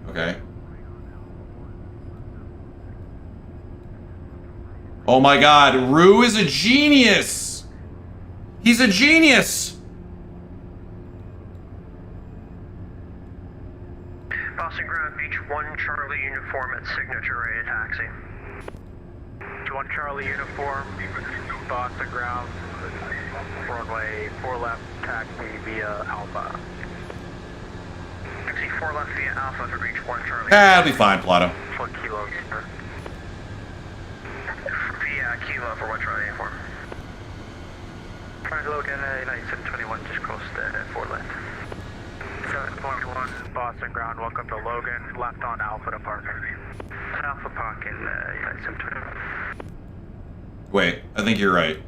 Okay. Oh my god, Rue is a genius! He's a genius! Boston Ground Beach 1 Charlie uniform at signature ready to taxi. 1 Charlie uniform, Boston Ground, runway 4 left, taxi via Alpha. Taxi 4 left via Alpha to reach 1 Charlie. That'll be fine, Plato. 1 kilo, sir. Via kilo for 1 Charlie uniform. Trying to Logan, United 721, just crossed 4 left. 7.1, Boston Ground, welcome to Logan, left on Alpha to park. Alpha park in United 721. Wait, I think you're right.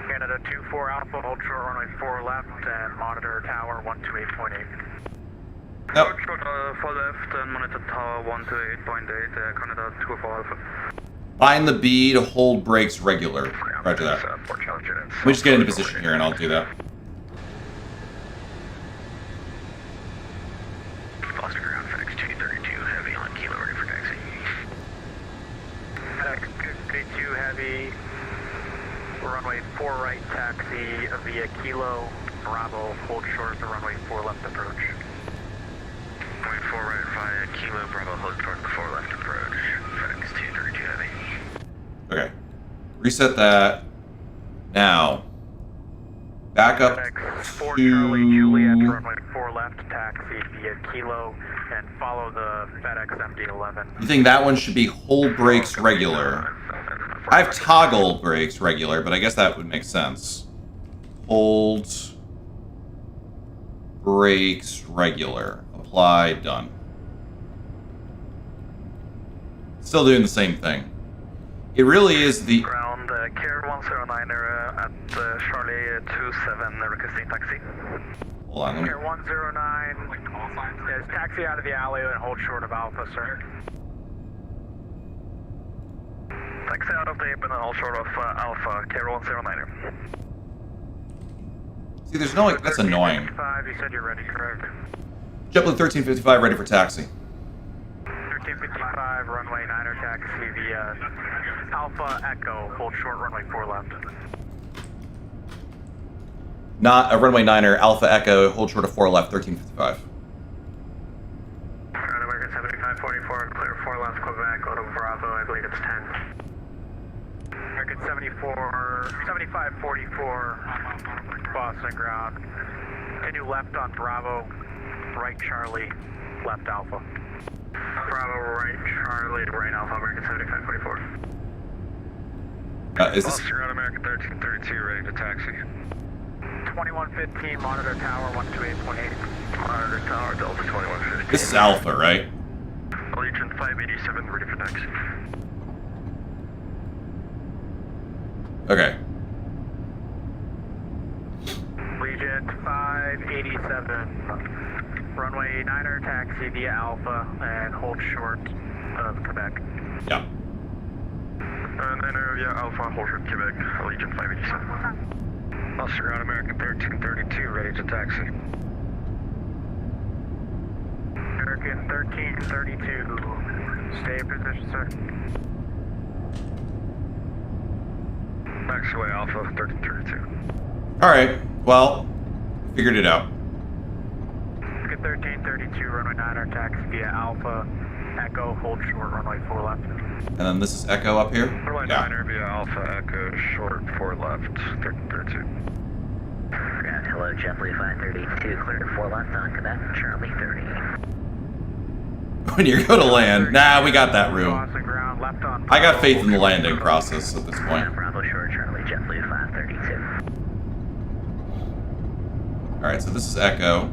Canada 24 Alpha, hold short runway 4 left, and monitor tower 128.8. Nope. Hold short 4 left, and monitor tower 128.8, Canada 24 Alpha. Find the B to hold brakes regular. Roger that. Let me just get into position here and I'll do that. Boston Ground, FedEx 232, heavy on kilo, ready for taxi. FedEx 232, heavy, runway 4 right, taxi via kilo, Bravo, hold short the runway 4 left approach. Runway 4 right via kilo, Bravo, hold short the 4 left approach. FedEx 232, heavy. Okay. Reset that. Now. Back up FedEx 4 to... Charlie Juliet, runway 4 left, taxi via kilo, and follow the FedEx MD-11. You think that one should be hold brakes regular? I have toggle brakes regular, but I guess that would make sense. Hold brakes regular. Apply, done. Still doing the same thing. It really is the... Ground, Care 109er at Charlie 27, requesting taxi. Hold on, let me... Care 109 is taxi out of the alley and hold short of Alpha, sir. Taxi out of the apron and hold short of Alpha, Care 109er. See, there's no... That's annoying. 1355, you said you're ready, correct? JetBlue 1355 ready for taxi. 1355, runway 9er taxi via Alpha Echo, hold short runway 4 left. Not a runway 9er, Alpha Echo, hold short of 4 left, 1355. American 7544, clear 4 left, Quebec, go to Bravo, I believe it's 10. American 7544, Boston Ground. Continue left on Bravo, right Charlie, left Alpha. Bravo, right Charlie, right Alpha, American 7544. Is this... Boston Ground, American 1332, ready to taxi. 2115, monitor tower 128.8. Monitor tower, Delta 2115. This is Alpha, right? Allegiant 587, ready for taxi. Okay. Allegiant 587, runway 9er taxi via Alpha and hold short of Quebec. Yeah. 9er via Alpha, hold short Quebec, Allegiant 587. Boston Ground, American 1332, ready to taxi. American 1332, stay in position, sir. Taxiway Alpha 1332. Alright, well, figured it out. American 1332, runway 9er taxi via Alpha, Echo, hold short, runway 4 left. And then this is Echo up here? Runway Yeah. 9er via Alpha, Echo, short, 4 left, 1332. Ground, hello, JetBlue 532, cleared 4 left on Quebec, Charlie 30. When you go to land, nah, we got that room. Boston Ground, left on I got faith in the landing process at this point. Bravo short, Charlie, JetBlue 532. Alright, so this is Echo.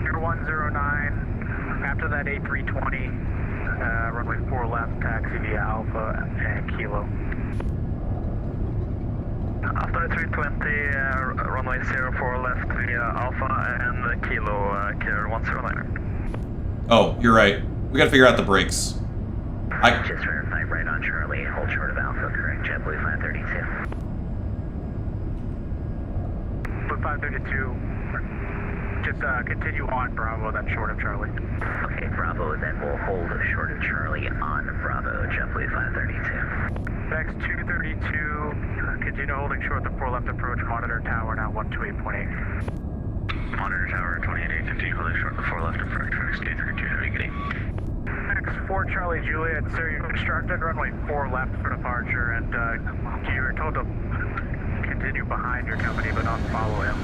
You're 109, after that A320, runway 4 left, taxi via Alpha and Kilo. After 320, runway 04 left via Alpha and Kilo, Care 109er. Oh, you're right. We gotta figure out the brakes. Just verify right on Charlie, hold short of Alpha, correct, JetBlue 532. Blue 532, just continue on Bravo, then short of Charlie. Okay, Bravo, then we'll hold short of Charlie on Bravo, JetBlue 532. Next 232, continue holding short the 4 left approach, monitor tower now 128.8. Monitor tower 28.8, do you hold short before left approach for XP12 heavy getting? X4 Charlie Juliet, sir, you instructed runway 4 left for departure, and you were told to continue behind your company but not follow him.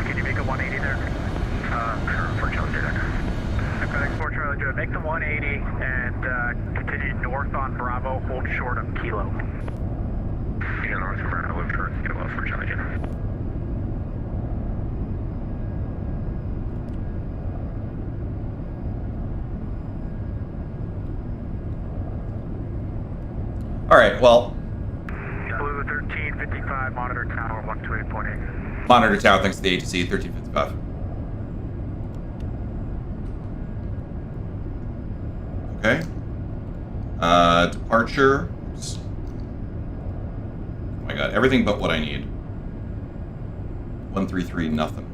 Can you make a 180 there? Sure, for Charlie Juliet. X4 Charlie Juliet, make the 180 and continue north on Bravo, hold short of Kilo. Yeah, north of Bravo, hold short of Kilo for Charlie Juliet. All right, well. Blue 1355, monitor tower 128.8. Monitor tower, thanks to the ATC, 1355. Okay. Departure. Oops. Oh my god, everything but what I need. 133, nothing.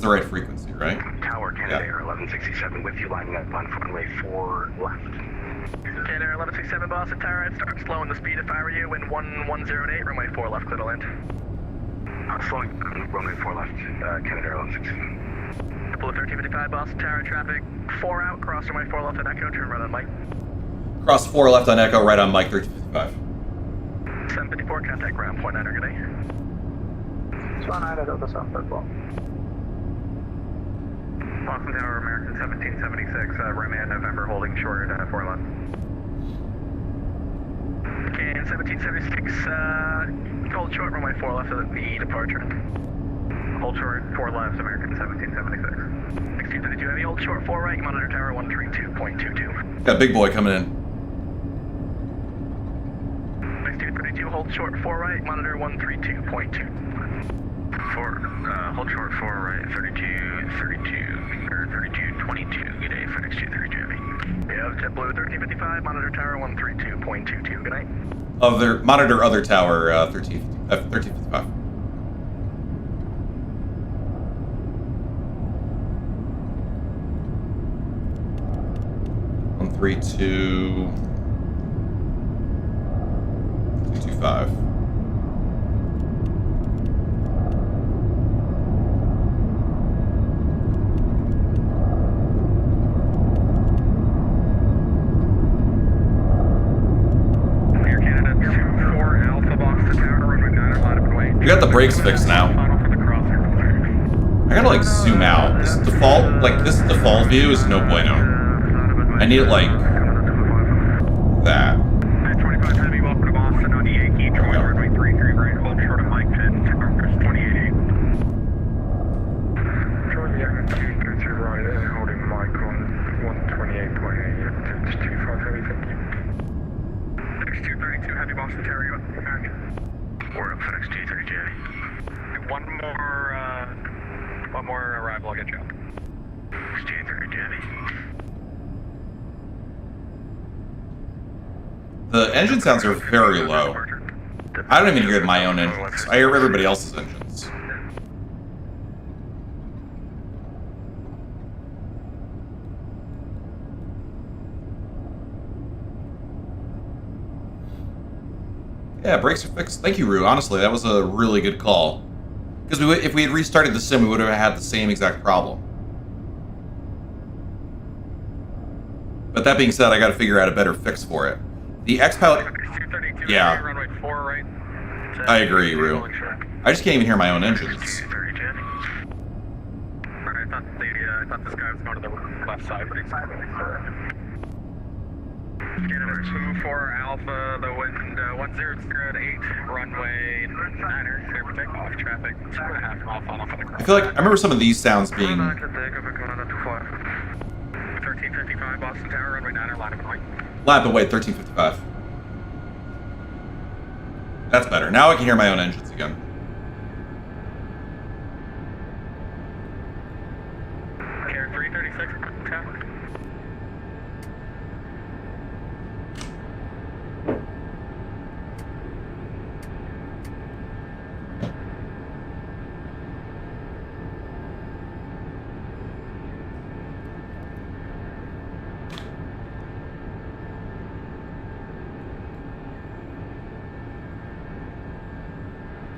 The right frequency, right? Tower Canada Air 1167 with you lining up on runway 4 left. Canada Air 1167 Boston Tower, I'd start slowing the speed if I were you in 1108, runway 4 left, clear to land. Slowing runway 4 left, Canada Air 1167. Blue 1355 Boston Tower, traffic 4 out, cross runway 4 left on Echo, turn right on Mike. Cross 4 left on Echo, right on Mike 1355. 754, contact ground point 9, good day. Swan Ida, Delta South, third ball. Boston Tower, American 1776, Remand November, holding short at 4 left. Okay, 1776, hold short, runway 4 left at the departure. Hold short, 4 left, American 1776. 1632 heavy, hold short, 4 right, monitor tower 132.22. Got big boy coming in. 1632, hold short, 4 right, monitor 132.2. Hold short 4 right, 3222, good day, FedEx 232 heavy. Yeah, JetBlue 1355, monitor tower 132.22, good night. Monitor other tower, 1355. One 225. We got the brakes fixed now. I gotta like zoom out. This default view is no bueno. I need it like that. 25 heavy, welcome to Boston on the Yankee, Troy, runway 33 right, hold short of Mike 10, Tempers 288. Troy, Yankee, 33 right, holding Mike on 128.8, 25 heavy, thank you. FedEx 232 heavy, Boston Tower, you up? We're up FedEx 232 heavy. One more arrival, I'll get you up. FedEx 232 heavy. The engine sounds are very low. I don't even hear my own engines. I hear everybody else's engines. Yeah, brakes are fixed. Thank you, Rue. Honestly, that was a really good call. Because if we had restarted the sim, we would have had the same exact problem. But that being said, I got to figure out a better fix for it. The X-Pilot... Yeah. I agree, Rue. I just can't even hear my own engines. I thought this guy was going to the left side, but he's Canada 24 Alpha, the wind 1008, runway 9er, clear for takeoff, traffic 2.5 mile final for the cross. I feel like I remember some of these sounds being... 1355 Boston Tower, runway 9er, line of point. Lap away, 1355. That's better. Now I can hear my own engines again. Care 336, tower.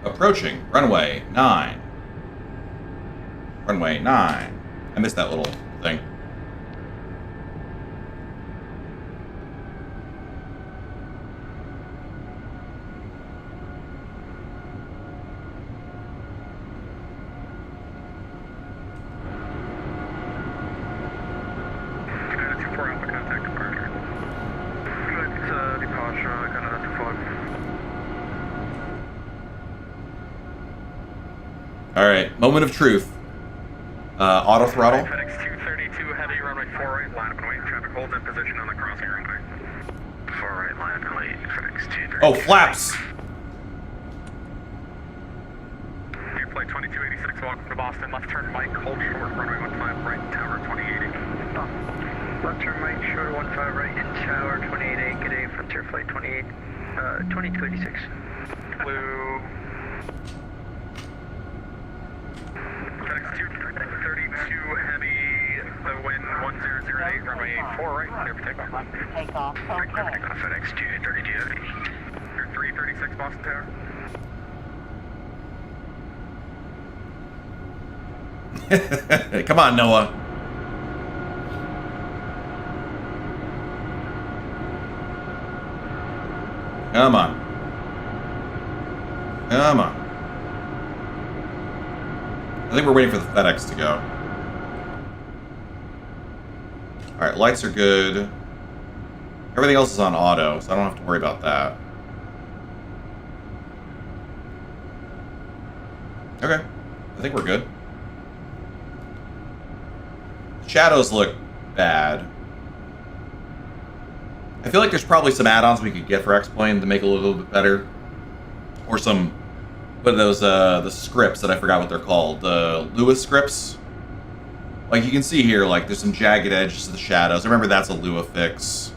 Approaching. Runway 9. Runway 9. I missed that little thing. All right, moment of truth. Auto throttle. FedEx 232 heavy, runway 4 right, line up and wait. Traffic holds in position on the crossing runway. 4 right, line up and wait. FedEx 232. Oh, flaps. Flight 2286, welcome to Boston. Left turn right, hold short, runway 15 right, tower 2880. Left turn right, short 15 right, in tower 2880. Good day, Frontier Flight 2286. Blue. FedEx 232 heavy, the wind 1008, runway 84 right, clear for takeoff. Takeoff, okay. FedEx 232 heavy. 336 Boston Tower. Come on, Noah. Come on. Come on. I think we're waiting for the FedEx to go. Alright, lights are good. Everything else is on auto, so I don't have to worry about that. Okay. I think we're good. Shadows look bad. I feel like there's probably some add-ons we could get for X-Plane to make it a little bit better. Or some, what are those, the scripts that I forgot what they're called. The Lua scripts. Like you can see here, like there's some jagged edges to the shadows. I remember that's a Lua fix.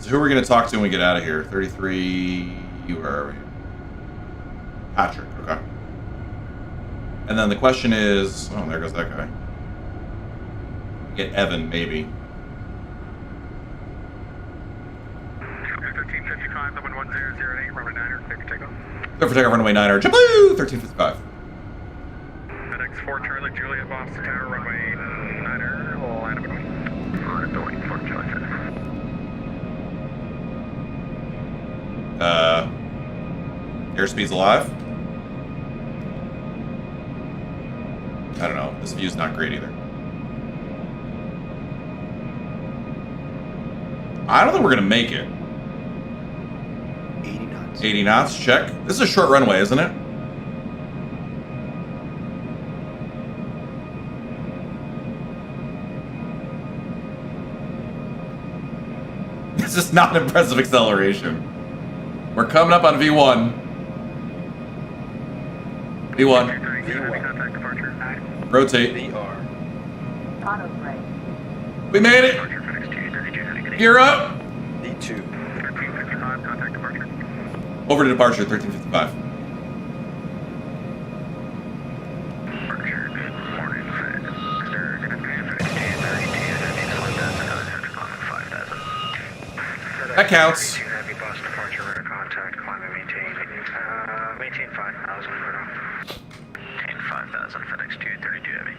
So who are we going to talk to when we get out of here? 33, where are we? Patrick, okay. And then the question is, oh, there goes that guy. Get Evan, maybe. 1355, the 1008, runway 9er, clear for takeoff. Clear for takeoff, runway 9er, JetBlue, 1355. FedEx 4 Charlie, Juliet, Boston Tower, runway 9er, line up and wait. Line up and wait, 4 Charlie, Airspeed's alive. I don't know. This view's not great either. I don't think we're gonna make it. 80 knots. 80 knots, check. This is a short runway, isn't it? This is not impressive acceleration. We're coming up on V1. V1. Rotate. VR. Auto brake. We made it. Gear up. D2. 1355, contact departure. Over to departure, 1355. Departure, good morning, FedEx. Sir, good afternoon, FedEx 232, that means 1,000, That counts. heavy bus departure, radar contact, climb and maintain. Maintain 5,000, right off. Maintain 5,000, FedEx 232 heavy.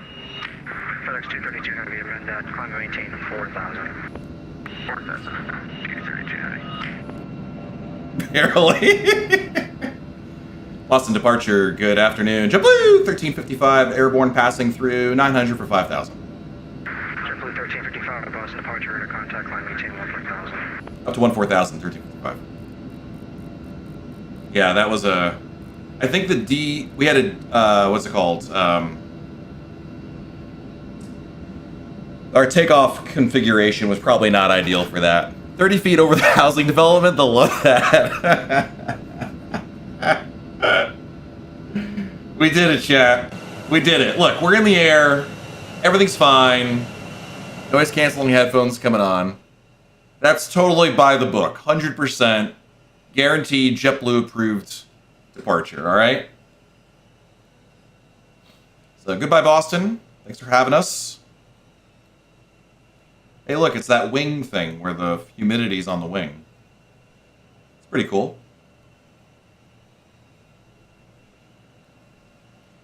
FedEx 232 heavy, amend that, climb and maintain 4,000. 4,000, 232 heavy. Barely. Boston departure, good afternoon. JetBlue, 1355, airborne passing through 900 for 5,000. JetBlue 1355, Boston departure, radar contact, climb and maintain 14,000. Up to 14,000, 1355. Yeah, that was a... I think the D... We had a... what's it called? Our takeoff configuration was probably not ideal for that. 30 feet over the housing development, they'll love that. We did it, chat. We did it. Look, we're in the air. Everything's fine. Noise canceling headphones coming on. That's totally by the book. 100% guaranteed JetBlue approved departure, all right? So goodbye, Boston. Thanks for having us. Hey, look, it's that wing thing where the humidity's on the wing. It's pretty cool.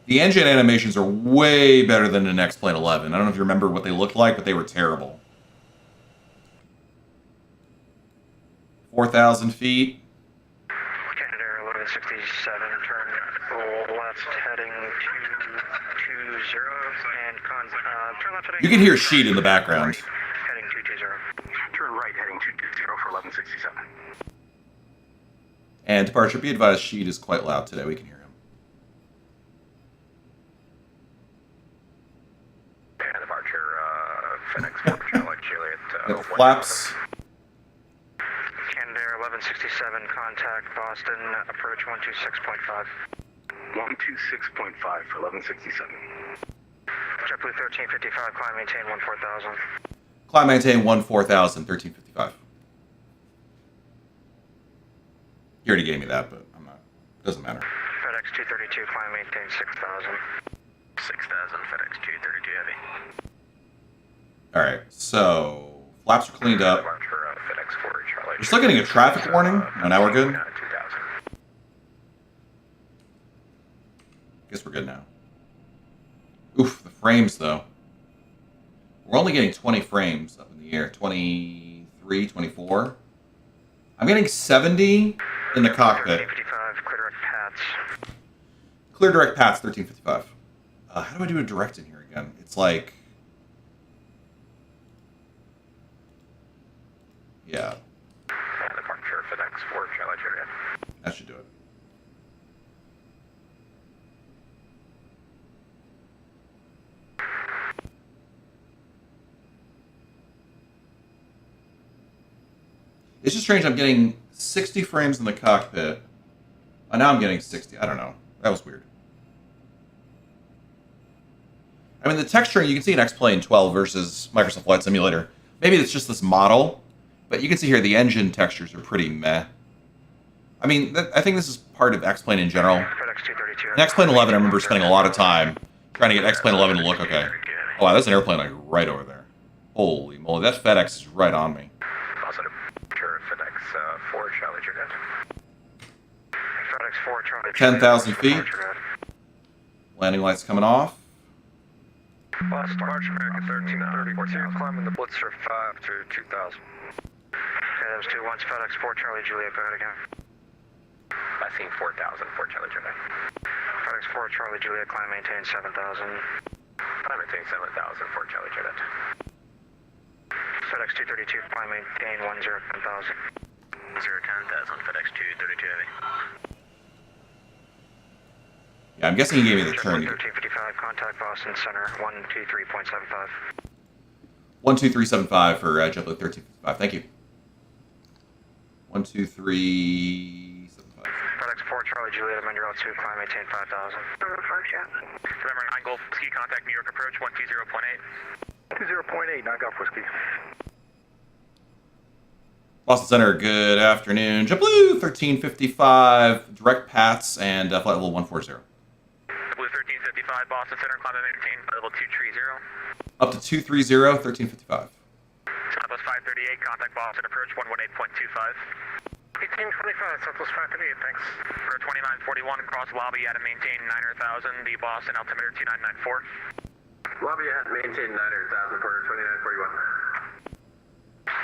The engine animations are way better than an X-Plane 11. I don't know if you remember what they looked like, but they were terrible. 4,000 feet. Canada Air 1167, turn left heading 220 and turn left heading... You can hear Sheet in the background. Heading 220. Turn right heading 220 for 1167. And departure, be advised, Sheet is quite loud today. We can hear him. And departure, FedEx 4 Charlie Juliet. Got flaps. Canada Air 1167, contact Boston, approach 126.5. 126.5 for 1167. JetBlue 1355, climb maintain 14,000. Climb maintain 14,000, 1355. You already gave me that, but I'm not. Doesn't matter. FedEx 232, climb maintain 6,000. 6,000 FedEx 232 heavy. All right, so flaps are cleaned up. Departure, FedEx 4 Charlie. We're still getting a traffic warning. No, now we're good. 2000. Guess we're good now. Oof, the frames though. We're only getting 20 frames up in the air. 23, 24. I'm getting 70 in the cockpit. 1355, clear direct paths. Clear direct paths, 1355. How do I do a direct in here again? It's like... Yeah, And departure FedEx 4 Charlie Juliet. that should do it. It's just strange. I'm getting 60 frames in the cockpit. Now I'm getting 60. I don't know. That was weird. I mean, the texturing, you can see in X-Plane 12 versus Microsoft Flight Simulator. Maybe it's just this model, but you can see here the engine textures are pretty meh. I mean, I think this is part of X-Plane in general. FedEx 232. In X-Plane 11, I remember spending a lot of time trying to get X-Plane 11 to look okay. Oh, wow, that's an airplane like right over there. Holy moly, that FedEx is right on me. Positive. Departure FedEx 4 Charlie Juliet. FedEx 4 Charlie. 10,000 feet. Landing lights coming off. Last March American 1332, climbing the Blitzer 5 to 2000. Okay, that was 2 once, FedEx 4 Charlie Juliet, go ahead again. I seen 4,000 for Charlie Juliet. FedEx 4 Charlie Juliet, climb maintain 7,000. Climb maintain 7,000 for Charlie Juliet. FedEx 232, climb maintain 10,000. 010,000 FedEx 232 heavy. Yeah, I'm guessing he gave me the turn. 1355, contact Boston Center, 123.75. 12375 for JetBlue 1355. Thank you. 12375. FedEx 4 Charlie Juliet, amend your L2, climb maintain 5,000. Remember 9 Golf Ski, contact New York approach 120.8. 20.8, 9 Golf Whiskey. Boston Center, good afternoon. JetBlue 1355, direct paths and flight level 140. Blue 1355, Boston Center, climb and maintain level 230. Up to 230, 1355. Southwest 538, contact Boston approach 118.25. 1825, Southwest 538, thanks. For 2941, cross lobby at and maintain 900,000, the Boston altimeter 2994. Lobby at maintain 900,000 for 2941.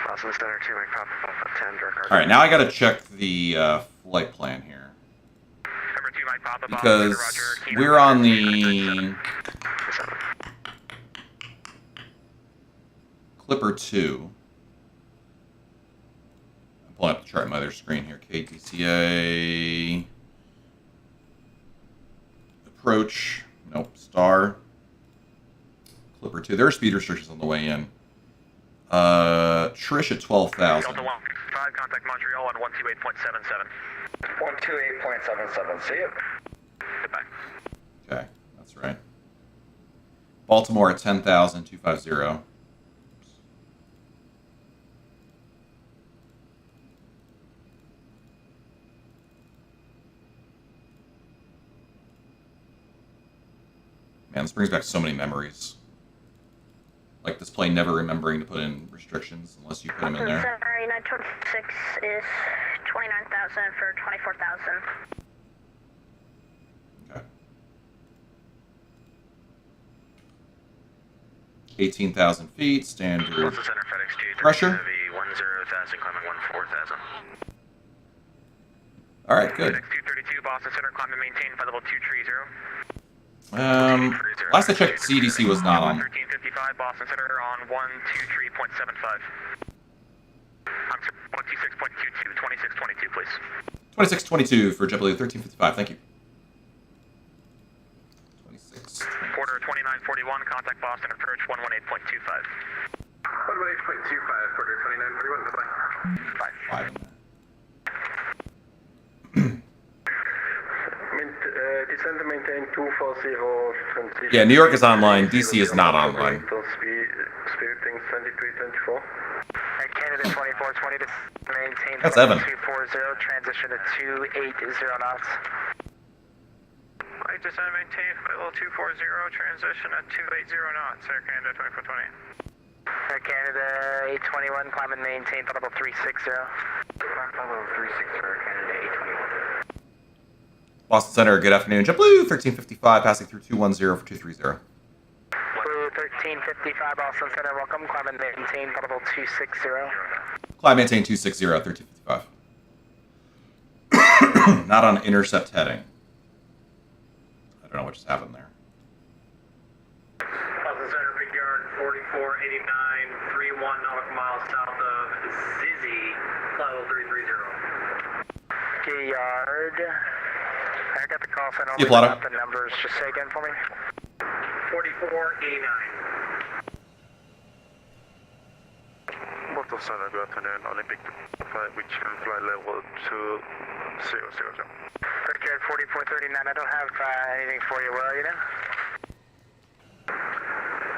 Boston Center 2, make pop up at 10, direct. All right, now I got to check the flight plan here. Number 2, Mike Papa, Because Roger, we're on the Clipper 2. I'm pulling up the chart on my other screen here. KTCA. Approach. Nope. Star. Clipper 2. There are speed restrictions on the way in. Trish at 12,000. Delta 155, contact Montreal on 128.77. 128.77, see you. Goodbye. Okay, that's right. Baltimore at 10,000, 250. Man, this brings back so many memories. Like this plane never remembering to put in restrictions unless you put them in there. Sorry, 926 is 29,000 for 24,000. Okay. 18,000 feet, standard Boston Center, FedEx 232 pressure. Heavy 10,000, climbing 14,000. All right, good. FedEx 232 Boston Center, climb and maintain for level 230. Last I checked, CDC was not on. 1355 Boston Center on 123.75. I'm sorry, 126.22, 2622, please. 2622 for JetBlue 1355. Thank you. 26. Porter 2941, contact Boston, approach 118.25. 118.25, Porter 2941, bye-bye. 5 in there. Descend and maintain 240. Yeah, New York is online. DC is not online. Spiriting 2324. Canada 2420 to maintain That's Evan. 240, transition to 280 knots. Right, descend and maintain level 240, transition at 280 knots, Air Canada 2420. Air Canada 821, climb and maintain level 360. Level 360, Air Canada 821. Boston Center, good afternoon. JetBlue 1355, passing through 210 for 230. Blue 1355, Boston Center, welcome. Climb and maintain level 260. Climb maintain 260, 1355. Not on intercept heading. I don't know what just happened there. Boston Center, big yard 4489, 31 nautical miles south of Zizzy, level 330. Key yard. I got the call center. Yeah, Plato. The numbers. Just say again for me. 4489. Boston Center, good afternoon. Olympic flight, which can fly level 200. Brickyard 4439. I don't have anything for you. Where are you now?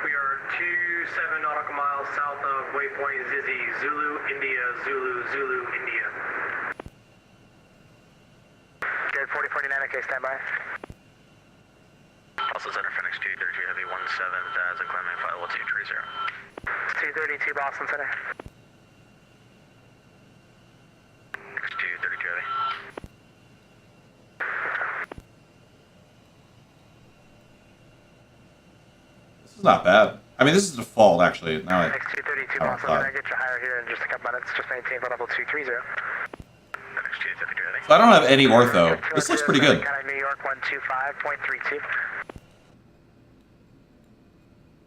We are 27 nautical miles south of waypoint Zizzy, Zulu, India, Zulu, Zulu, India. 4049, okay, stand by. Boston Center, FedEx 232, heavy 17,000, climbing flight level 230. 232, Boston Center. FedEx 232, heavy. This is not bad. I mean, this is default, actually. Now FedEx 232, Boston Center, I get you higher here in just a couple minutes. Just maintain level 230. So I don't have any ortho. This looks pretty good. New York 125.32.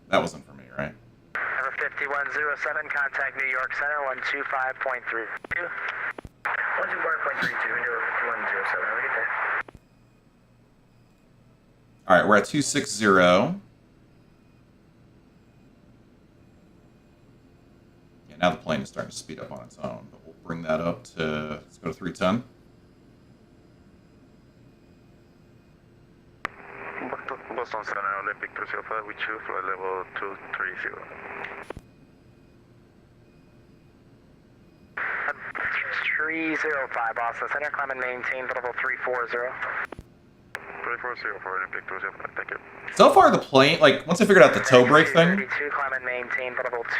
That wasn't for me, right? Number 5107, contact New York Center 125.32. 125.32, New York 5107. Have a good day. All right, we're at 260. Yeah, now the plane is starting to speed up on its own, but we'll bring that up to, let's go to 310. Boston Center, Olympic 205, which you fly level 230. 305, Boston Center, climb and maintain level 340. 340 for Olympic 205, thank you. So far, the plane, like, once I figured out the toe brake thing,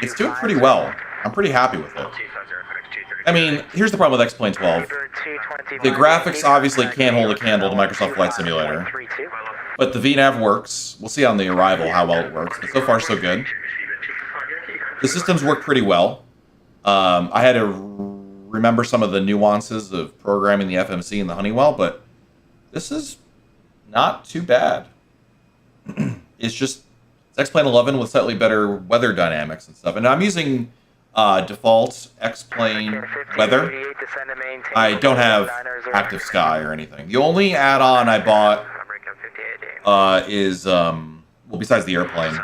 it's doing pretty well. I'm pretty happy with it. I mean, here's the problem with XP12. The graphics obviously can't hold a candle to Microsoft Flight Simulator, but the VNAV works. We'll see on the arrival how well it works, but so far so good. The systems work pretty well. I had to remember some of the nuances of programming the FMC and the Honeywell, but this is not too bad. It's just it's X-Plane 11 with slightly better weather dynamics and stuff. And I'm using default X-Plane weather. I don't have active sky or anything. The only add-on I bought is, well, besides the airplane,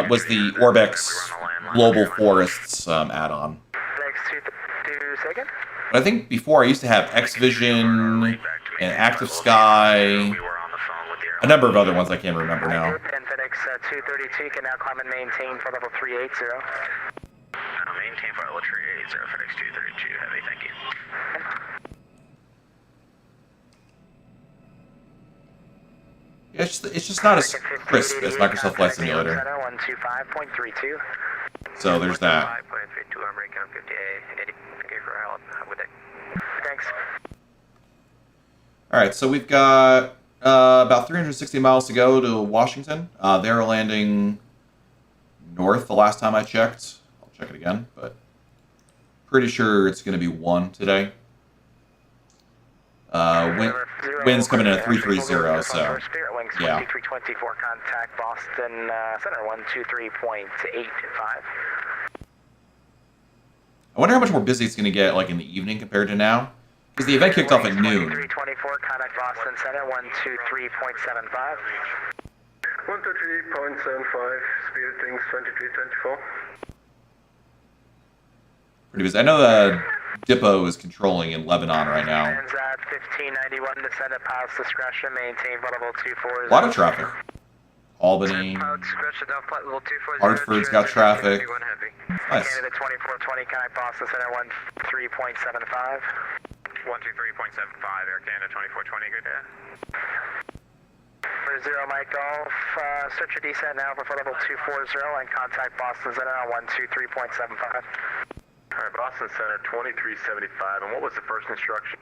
was the Orbex Global Forests add-on. But I think before I used to have X-Vision and Active Sky, a number of other ones I can't remember now. FedEx 232 can now climb and maintain for level 380. Maintain for level 380, FedEx 232 heavy, thank you. Yeah, it's just not as crisp as Microsoft Flight Simulator. 125.32. So there's that. 5.32, I'm breaking up 50A. Eddie, thank you for your help. Have a good day. Thanks. All right, so we've got about 360 miles to go to Washington. They're landing north the last time I checked. I'll check it again, but pretty sure it's going to be 1 today. Wind's coming in at 330, so yeah. 2324, contact Boston Center 123.85. I wonder how much more busy it's going to get like in the evening compared to now. Because the event kicked off at noon. 2324, contact Boston Center 123.75. 123.75, speed things 2324. Pretty busy. I know that Dippo is controlling in Lebanon right now. Ends at 1591, descend at pilot's discretion, maintain flight level 240. A lot of traffic. Albany, Hartford's got traffic. Nice. Canada 2420, contact Boston Center 13.75. 123.75, Air Canada 2420, good day. For 0 Mike Golf, search your descent now for flight level 240 and contact Boston Center on 123.75. Alright, Boston Center 2375, and what was the first instruction?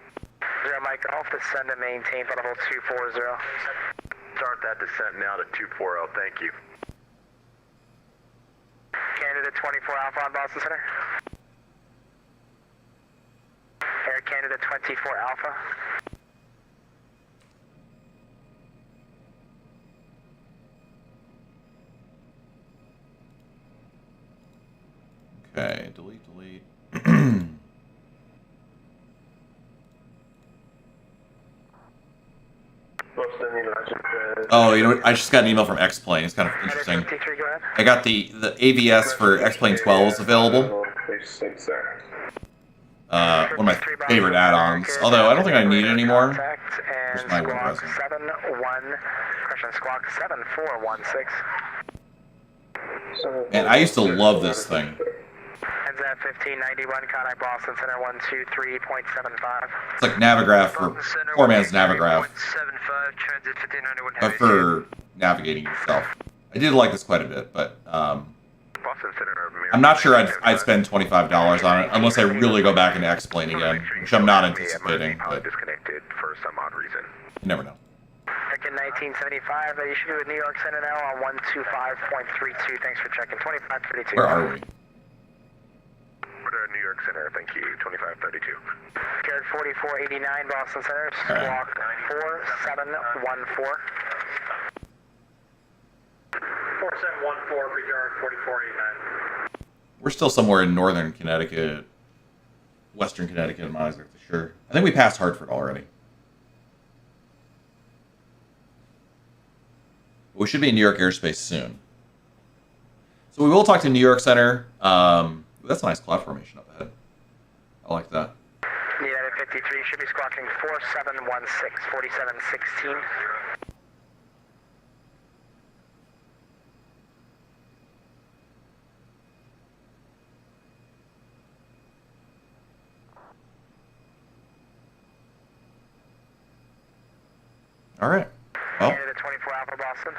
0 Mike Golf, descend and maintain flight level 240. Start that descent now to 240, thank you. Canada 24 Alpha on Boston Center. Air Canada 24 Alpha. Okay, delete. Oh, you know what? I just got an email from X-Plane. It's kind of interesting. I got the AVS for X-Plane 12s available. One of my favorite add-ons. Although I don't think I need it anymore. Here's my web browser. Man, I used to love this thing. Ends at 1591, contact Boston Center 123.75. It's like Navigraph for poor man's Navigraph, but for navigating yourself. I did like this quite a bit, but I'm not sure I'd spend $25 on it unless I really go back into X-Plane again, which I'm not anticipating. But disconnected for some odd reason. You never know. American 1975, you should be with New York Center now on 125.32. Thanks for checking. 2532. Where are we? New York Center, thank you. 2532. Jared 4489, Boston Center. Squawk 4714. 4714 for Jared 4489. We're still somewhere in northern Connecticut, western Connecticut, I'm not exactly sure. I think we passed Hartford already. We should be in New York airspace soon. So we will talk to New York Center. That's a nice cloud formation up ahead. I like that. United 53 should be squawking 4716, 4716. All right. Well, Canada 24 Alpha Boston.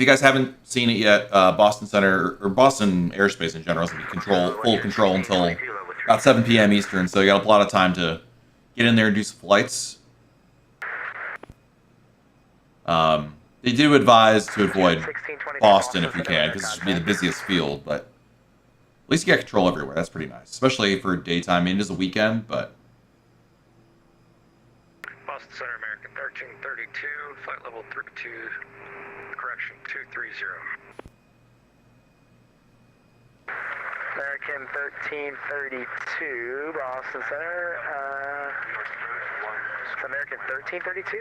if you guys haven't seen it yet, Boston Center, or Boston airspace in general, is going to be full control until about 7 p.m. Eastern, so you got a lot of time to get in there and do some flights. They do advise to avoid Boston if you can, because it should be the busiest field, but at least you got control everywhere. That's pretty nice, especially for daytime. I mean, it is a weekend, but... Boston Center, American 1332, flight level 32, correction 230. American 1332, Boston Center. It's American 1332?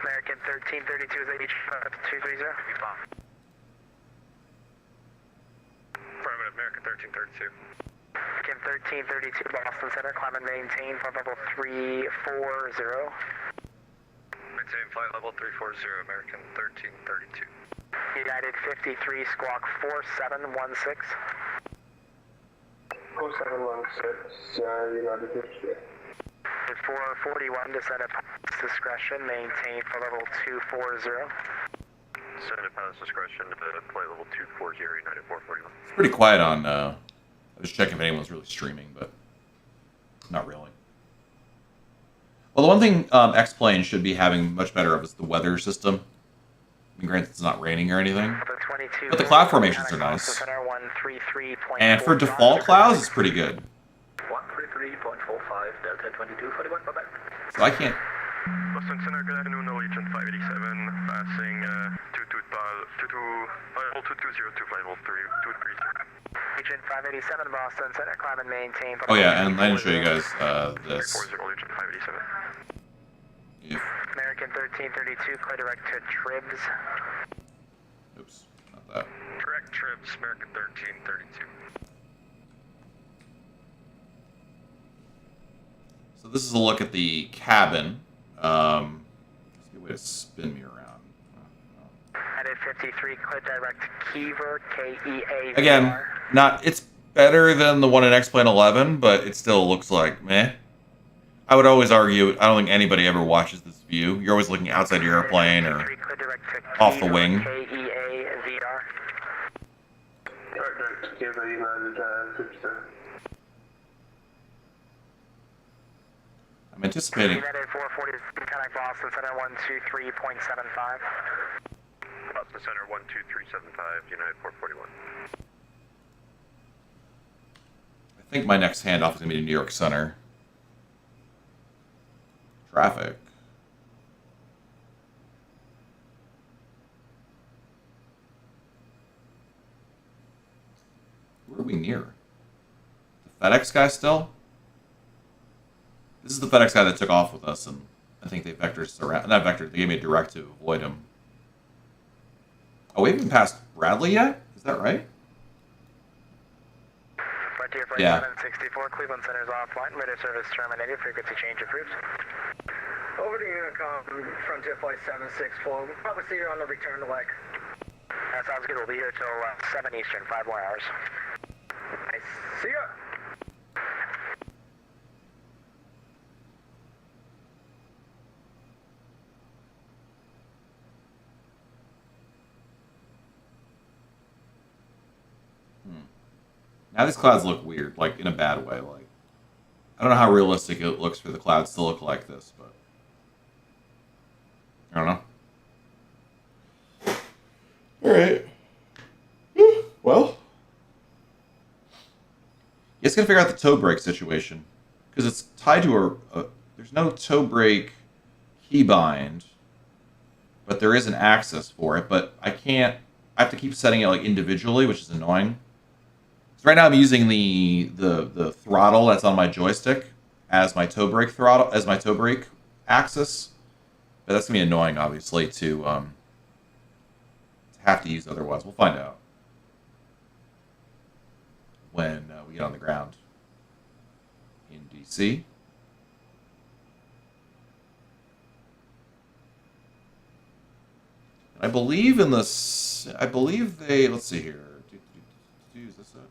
American 1332 is 85230. Affirmative, American 1332. American 1332, Boston Center, climb and maintain flight level 340. Maintain flight level 340, American 1332. United 53, squawk 4716. 4716, United 53. 441, descend at pilot's discretion, maintain for level 240. Descend at pilot's discretion to flight level 240, United 441. It's pretty quiet on, I was checking if anyone's really streaming, but not really. Well, the one thing X-Plane should be having much better of is the weather system. I mean, granted, it's not raining or anything, but the cloud formations are nice. And for default clouds, it's pretty good. 133.45, Delta 2241, bye-bye. So I can't... Boston Center, good afternoon, Norwegian 587, passing 2220 to flight level 230. Region 587, Boston Center, climb and maintain. Oh yeah, and I didn't show you guys this. 40, Region 587. Yeah. American 1332, clear direct to Tribs. Oops, not that. Direct Tribs, American 1332. So this is a look at the cabin. Let's get a way to spin me around. United 53, clear direct to Kiever, KEA. Again, it's better than the one in X-Plane 11, but it still looks like meh. I would always argue, I don't think anybody ever watches this view. You're always looking outside your airplane or off the wing. KEA, VR. Direct Kiever, United 57. I'm anticipating. United 440, contact Boston Center 123.75. Boston Center 12375, United 441. I think my next handoff is going to be to New York Center. Traffic. Who are we near? The FedEx guy still? This is the FedEx guy that took off with us, and I think they vectored us around. Not vectored, they gave me a direct to avoid him. Oh, we haven't passed Bradley yet? Is that right? Frontier Flight Yeah. 764, Cleveland Center is offline. Radar service terminated. Frequency change approved. Over to Unicom, Frontier Flight 764. We'll probably see you on the return leg. That sounds good. We'll be here till 7 Eastern, 5 more hours. Nice. See ya. Now these clouds look weird, like in a bad way. Like, I don't know how realistic it looks for the clouds to look like this, but I don't know. All right. Well, you guys gotta figure out the toe brake situation because it's tied to a. There's no toe brake keybind, but there is an access for it. But I can't. I have to keep setting it like individually, which is annoying. Right now, I'm using the throttle that's on my joystick as my toe brake throttle, as my toe brake axis. But that's gonna be annoying, obviously, to have to use otherwise. We'll find out when we get on the ground in DC. I believe in this. I believe they. Let's see here. Is this it?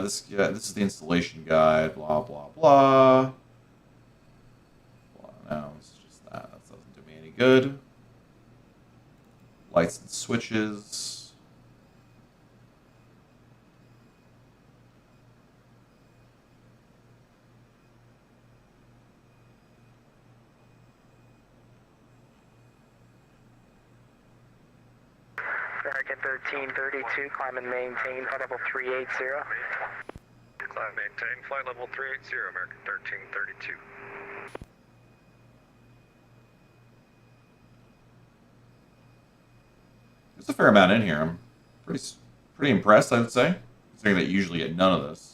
This is the installation guide, blah, blah, blah. No, it's just that. That doesn't do me any good. Lights and switches. American 1332, climb and maintain, flight level 380. Climb maintain, flight level 380, American 1332. There's a fair amount in here. I'm pretty impressed, I would say. Considering that you usually get none of this.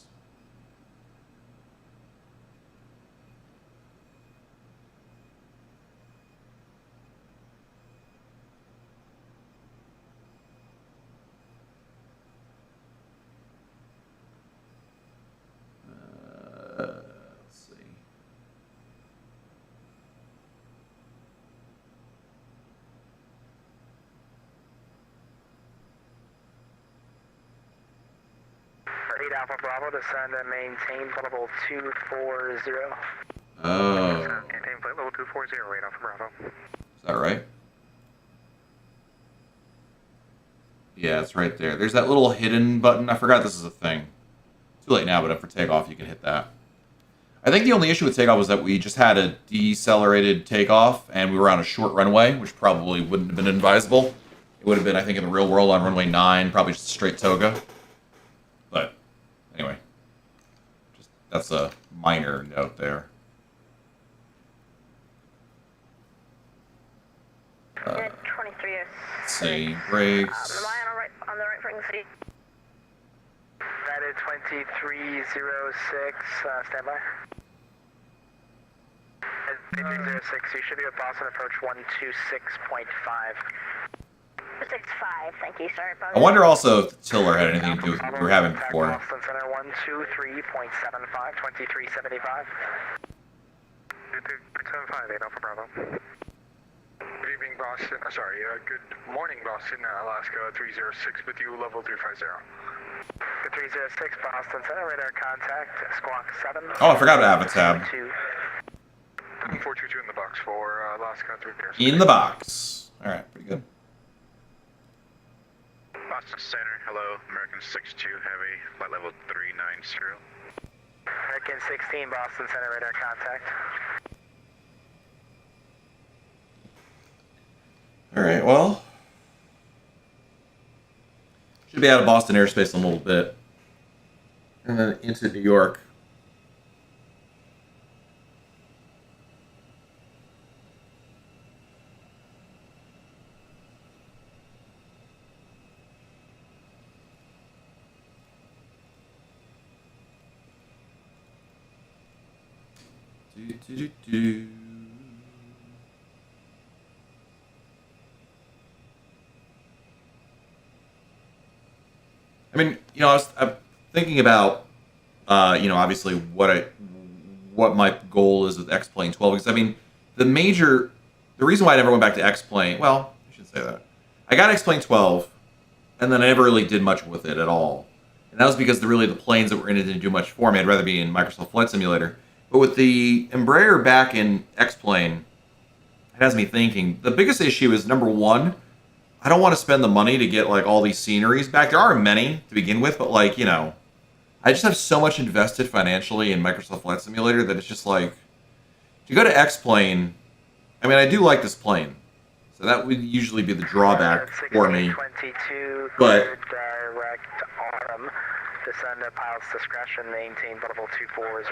Let's see. 8 Alpha Bravo, descend and maintain flight level 240. Oh. Maintain flight level 240, 8 Alpha Bravo. Is that right? Yeah, it's right there. There's that little hidden button. I forgot this is a thing. Too late now, but for takeoff, you can hit that. I think the only issue with takeoff was that we just had a decelerated takeoff, and we were on a short runway, which probably wouldn't have been advisable. It would have been, I think, in the real world on runway 9, probably just a straight toga. But, anyway. That's a minor note there. Good, 23 is... Let's see, brakes. Am I on the right frequency? That is 2306, standby. 2306, you should be with Boston approach 126.5. 65, thank you, sorry about I wonder also if the tiller had anything to do with what we were having before. Boston Center 123.75, 2375. 2375, 8 Alpha Bravo. Good evening, Boston. Good morning, Boston, Alaska 306 with you, level 350. Good 306, Boston Center, radar contact, squawk 7. Oh, I forgot to have a tab. 422 in the box for Alaska 306. In the box. Alright, pretty good. Boston Center, hello, American 62 Heavy, flight level 390. American 16, Boston Center, radar contact. Alright, well. Should be out of Boston airspace in a little bit. And then into New York. I mean, you know, I'm thinking about, you know, obviously what my goal is with X-Plane 12, because I mean, the reason why I never went back to X-Plane, well, I should say that. I got X-Plane 12, and then I never really did much with it at all. And that was because the planes that were in it didn't do much for me. I'd rather be in Microsoft Flight Simulator. But with the Embraer back in X-Plane, it has me thinking, the biggest issue is, number one, I don't want to spend the money to get, like, all these sceneries back. There are many to begin with, but, like, you know, I just have so much invested financially in Microsoft Flight Simulator that it's just like, to go to X-Plane, I mean, I do like this plane. So that would usually be the drawback for me. But direct arm, descend at pilot's discretion, maintain level 240.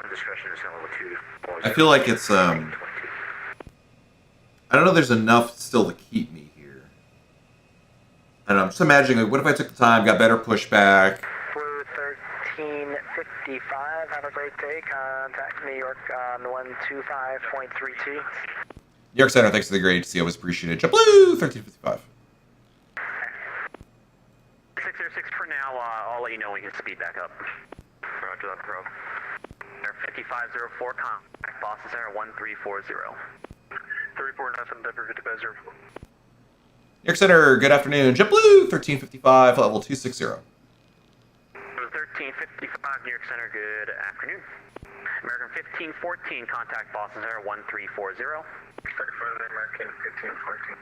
Discretion is level 240. I feel like it's, I don't know if there's enough still to keep me here. I don't know, I'm just imagining, like, what if I took the time, got better pushback? Blue 1355, have a great day. Contact New York on 125.32. New York Center, thanks for the great HC, always appreciate it. JetBlue 1355. 606 for now, I'll let you know when you can speed back up. Roger that, bro. 5504, contact Boston Center 1340. 34 nothing, Denver 55. New York Center, good afternoon. JetBlue 1355, level 260. 1355, New York Center, good afternoon. American 1514, contact Boston Center 1340. 34 American 1514.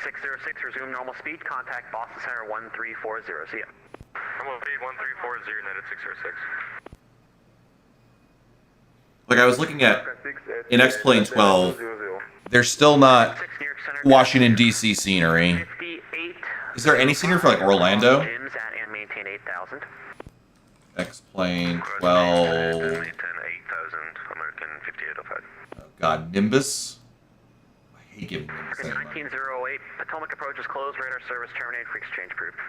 606, resume normal speed, contact Boston Center 1340. See ya. Normal speed 1340, United 606. Like, I was looking at, in X-Plane 12, there's still not Washington, D.C. scenery. Is there any scenery for, like, Orlando? X-Plane 12. Maintain 8,000, American 5805. Oh, God, Nimbus? I hate giving Nimbus that much. 1908, Potomac approach is closed, radar service terminated for exchange approved.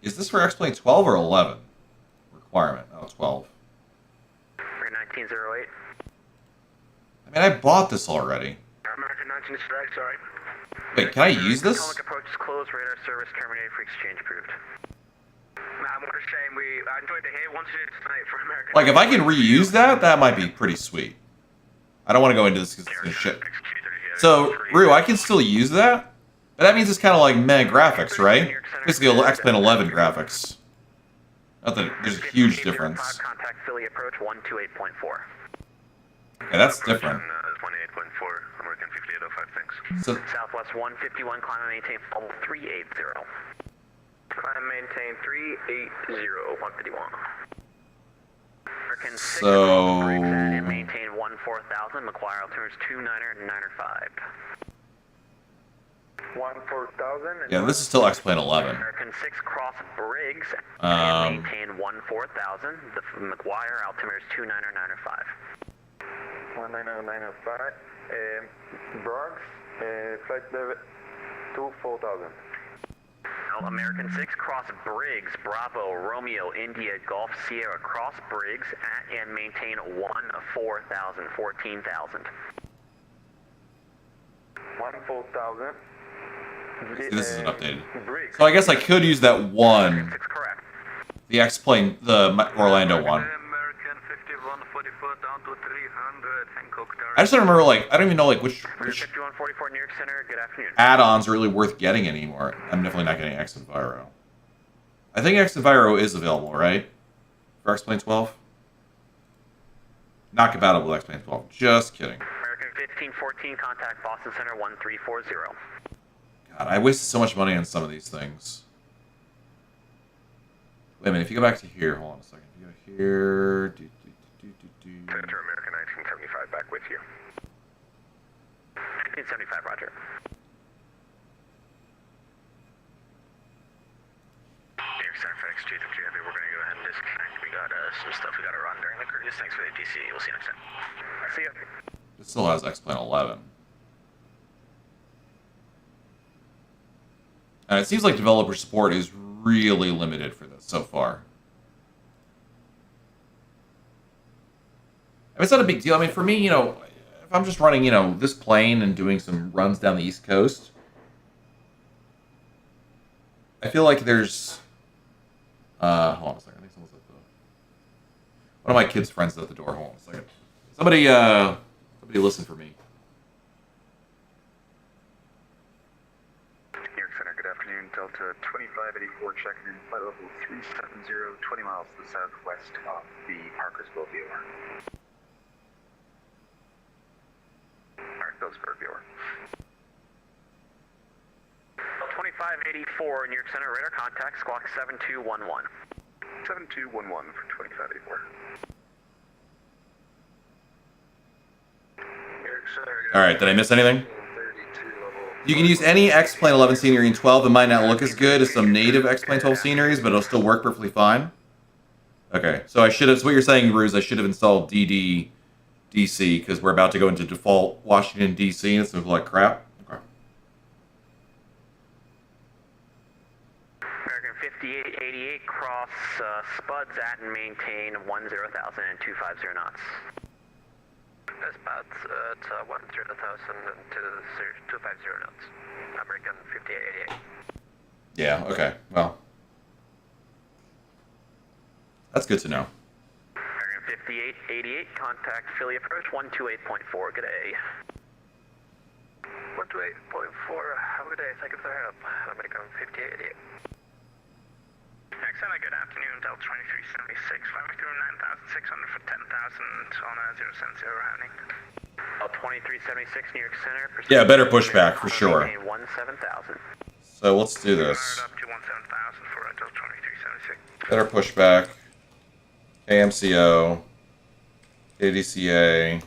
Is this for X-Plane 12 or 11? Requirement. Oh, 12. 1908. I mean, I bought this already. American 19 strike, sorry. Wait, can I use this? Potomac approach is closed, radar service terminated for exchange approved. Nah, what a shame. I enjoyed the hit once tonight for American. Like, if I can reuse that, that might be pretty sweet. I don't want to go into this because it's gonna shit. So, Rue, I can still use that? But that means it's kind of like meh graphics, right? Basically, X-Plane 11 graphics. Not that there's a huge difference. Contact Philly approach 128.4. Okay, that's different. 28.4, American 5805, thanks. So, Southwest 151, climb and maintain full 380. Climb maintain 380, 151. American 6 So- and maintain 14,000, McGuire alternatives 29er and 95. 14,000. yeah, this is still X-Plane 11. American 6 cross Briggs and maintain 14,000. The McGuire altimeter is 29er 905. 190,905. Bronx, flight level 24,000. American 6 cross Briggs, Bravo, Romeo, India, Golf, Sierra, cross Briggs at and maintain 14,000, 14,000. 14,000. See, this isn't updated. So I guess I could use that one. Six correct. The X-Plane, the Orlando one. American 5144 down to 300, Hancock Tower. I just don't remember, like, I don't even know, like, which 5144 New York Center, good afternoon. add-ons are really worth getting anymore. I'm definitely not getting X-Enviro. I think X-Enviro is available, right? For X-Plane 12? Not compatible with X-Plane 12. Just kidding. American 1514, contact Boston Center 1340. God, I wasted so much money on some of these things. Wait a minute, if you go back to here, hold on a second. If you go here... Center American 1975, back with you. 1975, roger. New York Center FedEx 233 Heavy, we're going to go ahead and disconnect. We got some stuff we got to run during the cruise. Thanks for the DCA. We'll see you next time. See ya. This still has X-Plane 11. And it seems like developer support is really limited for this so far. I mean, it's not a big deal. I mean, for me, you know, if I'm just running, you know, this plane and doing some runs down the East Coast, I feel like there's... hold on a second. I think someone's at the... One of my kids' friends is at the door. Hold on a second. Somebody listen for me. New York Center, good afternoon. Delta 2584 checking in, flight level 370, 20 miles to the southwest of the Parkersville viewer. Alright, those for a viewer. 2584 New York Center, radar contact, squawk 7211. 7211 for 2584. Alright, did I miss anything? You can use any X-Plane 11 scenery in 12. It might not look as good as some native X-Plane 12 sceneries, but it'll still work perfectly fine. Okay, so I should have, so what you're saying, Ruse, I should have installed DD DC, because we're about to go into default Washington, DC, and it's going to look like crap. Okay. American 5888, cross Spuds at and maintain 10,000 and 250 knots. Spuds at 10,000 and 250 knots. American 5888. Yeah, okay, well. That's good to know. American 5888, contact Philly approach 128.4, good day. 128.4, have a good day, thank you for the help. American 5888. Excellent, good afternoon, Delta 2376, flying through 9,600 for 10,000 on a 070 rounding. 2376 New York Center. Yeah, better pushback for sure. 17,000. So let's do this. Up to 17,000 for Delta 2376. Better pushback. KMCO. KDCA.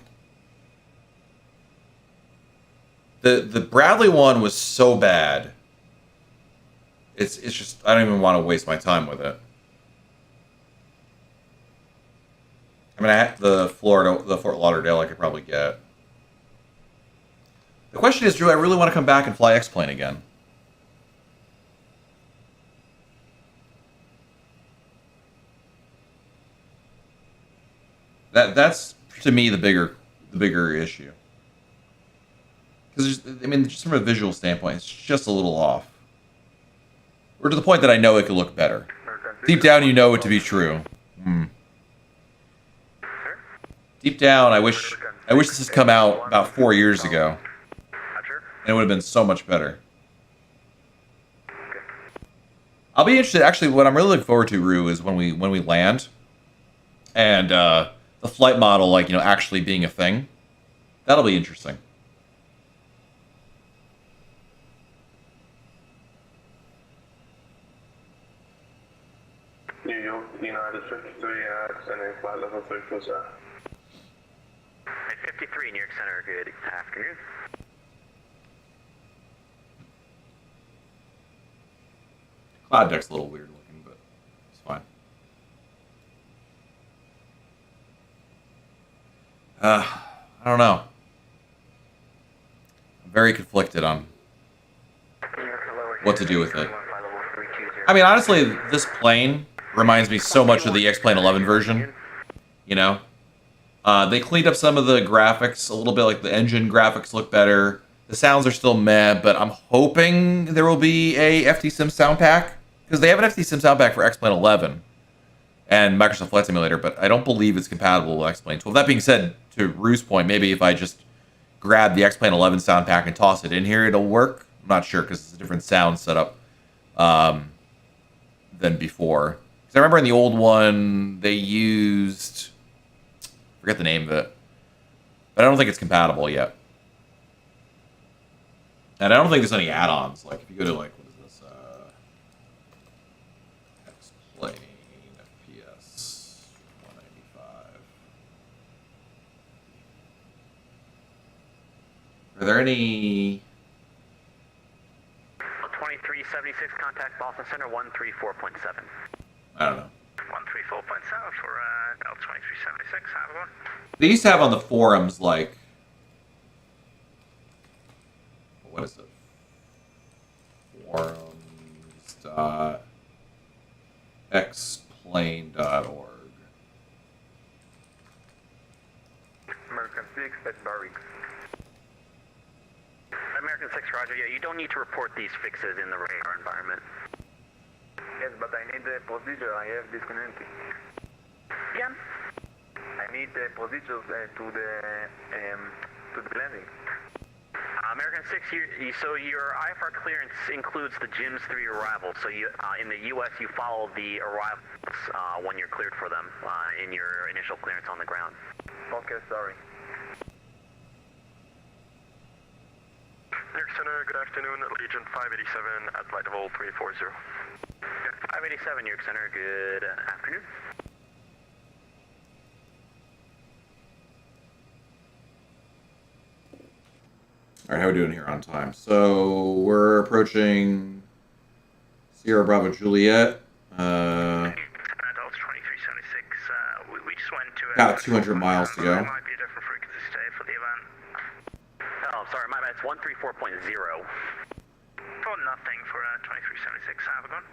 The Bradley one was so bad. It's just, I don't even want to waste my time with it. I mean, I have the Fort Lauderdale I could probably get. The question is, do I really want to come back and fly X-Plane again? That's to me the bigger issue. Because I mean, just from a visual standpoint, it's just a little off. Or to the point that I know it could look better. Deep down, you know it to be true. Deep down, I wish this had come out about 4 years ago. And it would have been so much better. I'll be interested. Actually, what I'm really looking forward to, Rue, is when we land, and the flight model, like, you know, actually being a thing. That'll be interesting. New York, United 53, sending flight level 340. 53, New York Center, good afternoon. Cloud deck's a little weird looking, but it's fine. I don't know. I'm very conflicted on what to do with it. I mean, honestly, this plane reminds me so much of the X-Plane 11 version. You know? They cleaned up some of the graphics a little bit, like the engine graphics look better. The sounds are still meh, but I'm hoping there will be a FTSim sound pack. Because they have an FTSim sound pack for X-Plane 11 and Microsoft Flight Simulator, but I don't believe it's compatible with X-Plane 12. That being said, to Rue's point, maybe if I just grab the X-Plane 11 sound pack and toss it in here, it'll work. I'm not sure, because it's a different sound setup than before. Because I remember in the old one, they used... I forget the name of it. But I don't think it's compatible yet. And I don't think there's any add-ons. Like, if you go to, like, what is this? X-Plane FPS E195. Are there any... 2376, contact Boston Center, 134.7. I don't know. 134.7 for L2376, have one. They used to have on the forums, like... What is it? Forums.xplane.org. American 6 at Barracks. American 6, Roger. Yeah, you don't need to report these fixes in the radar environment. Yes, but I need the procedure. I have disconnected. Again? I need the procedures to the landing. American 6, so your IFR clearance includes the GIMS 3 arrival. So you, in the U.S., you follow the arrivals when you're cleared for them in your initial clearance on the ground. Okay, sorry. New York Center, good afternoon. Legion 587 at flight level 340. 587, New York Center, good afternoon. All right, how are we doing here on time? So we're approaching Sierra Bravo Juliet. Adults 2376. We just went to Got 200 miles to go. There might be a different frequency stay for the event. Oh, sorry, my bad. It's 134.0. For nothing for 2376. Have a good one.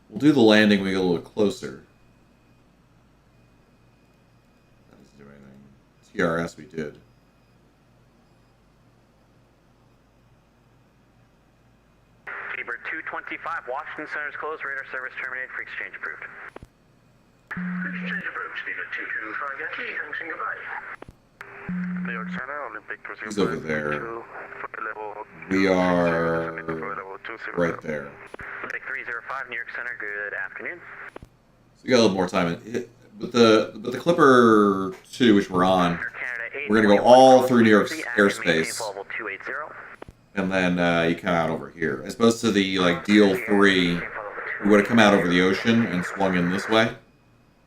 We'll do the landing when we get a little closer. That doesn't do anything. TRS we did. Jaybird 225, Washington Center is closed. Radar service terminated. Free exchange approved. Exchange approved. Steven 225 Yankee. Thanks and goodbye. New York Center, Olympic He's over there. We are right there. Olympic 305, New York Center, good afternoon. So we got a little more time. With the Clipper 2, which we're on, we're going to go all through New York's airspace. And then you come out over here. As opposed to the Deal 3, we would have come out over the ocean and swung in this way.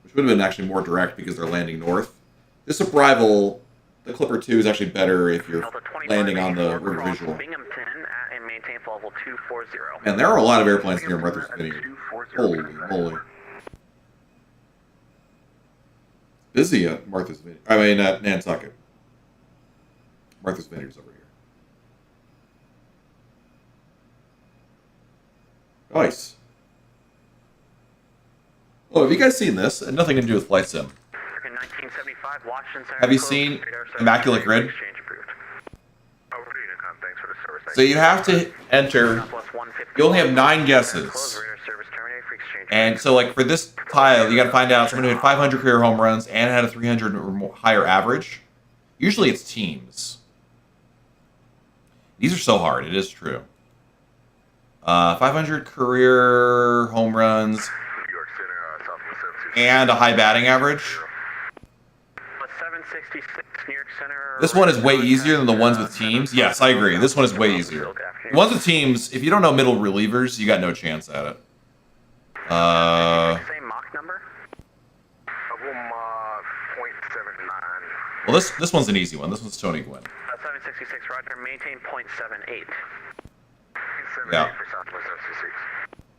Which would have been actually more direct because they're landing north. This arrival, the Clipper 2 is actually better if you're landing on the river visual. And there are a lot of airplanes near Martha's Vineyard. Holy moly. Busy at Martha's Vineyard. I mean, at Nantucket. Martha's Vineyard's over here. Nice. Oh, have you guys seen this? Nothing to do with flight sim. 1975, Washington Center. Have you seen Immaculate Grid? Exchange approved. Over to Unicom, thanks for the service. So you have to enter. Southwest 150. You only have 9 Close, guesses. radar service terminated for exchange. And so, like, for this tile, you got to find out someone who had 500 career home runs and had a 300 or more higher average. Usually it's teams. These are so hard. It is true. 500 career home runs New York Center, Southwest 726. and a high batting average. 766 New York Center. This one is way easier than the ones with teams. Yes, I agree. This one is way easier. The ones with teams, if you don't know middle relievers, you got no chance at it. Same Mach number? Well, this one's an easy one. This one's Tony Gwynn. 766, Roger. Maintain .78. Yeah.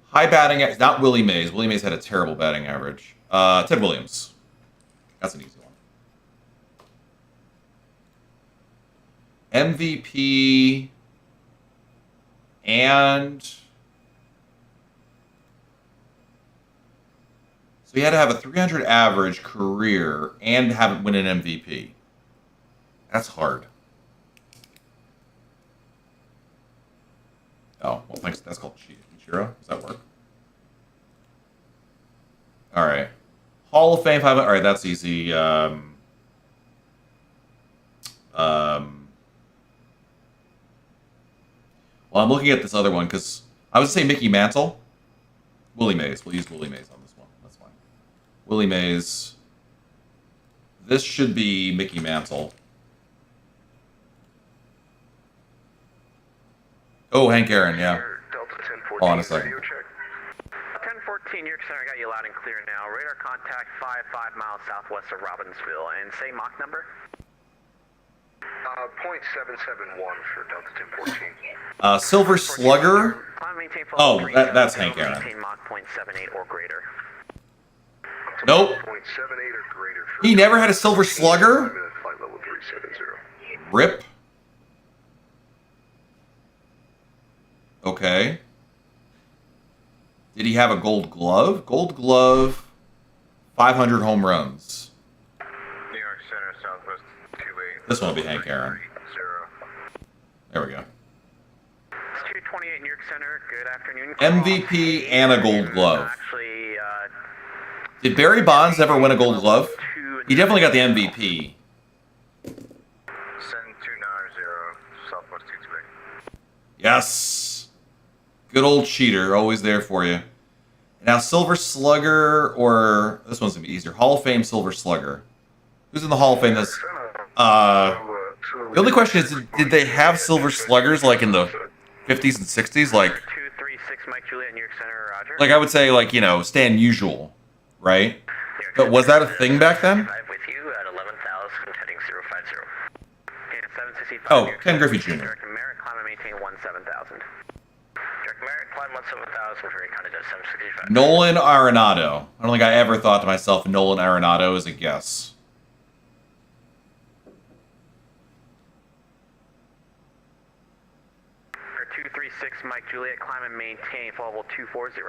High batting, not Willie Mays. Willie Mays had a terrible batting average. Ted Williams. That's an easy one. MVP and so he had to have a 300 average career and have it win an MVP. That's hard. Oh, well, thanks. That's called Ichiro. Does that work? All right. Hall of Fame 500. All right, that's easy. Well, I'm looking at this other one because I was saying Mickey Mantle. Willie Mays. We'll use Willie Mays on this one. That's fine. Willie Mays. This should be Mickey Mantle. Oh, Hank Aaron, yeah. Hold on a second. 1014 New York Center, I got you loud and clear now. Radar contact 5 miles southwest of Robbinsville. And say Mach number? .771 for Delta 1014. Silver Slugger. Oh, that's Hank Aaron. Maintain Mach .78 or greater. Nope. .78 or greater for He never had a Silver Slugger? flight level 370. Rip. Okay. Did he have a Gold Glove? Gold Glove, 500 home runs. New York Center, Southwest 28. This one will be Hank Aaron. There we go. 228 New York Center, good afternoon. MVP and a Gold Glove. Actually, Did Barry Bonds ever win a Gold Glove? He definitely got the MVP. Send 290, Southwest 228. Yes. Good old cheater, always there for you. Now, Silver Slugger, or this one's gonna be easier. Hall of Fame Silver Slugger. Who's in the Hall of Fame? That's the only question is, did they have Silver Sluggers like in the 50s and 60s? Like 236 Mike Juliet, New York Center, Roger. I would say, like, you know, Stan Musial, right? But was that a thing back then? With you at 11,000, heading 050. And 765. Oh, Ken Griffey Jr. Merritt, climb and maintain 17,000. Merritt, climb 17,000 for Canada 765. Nolan Arenado. I don't think I ever thought to myself Nolan Arenado is a guess. For 236 Mike Juliet, climb and maintain level 240.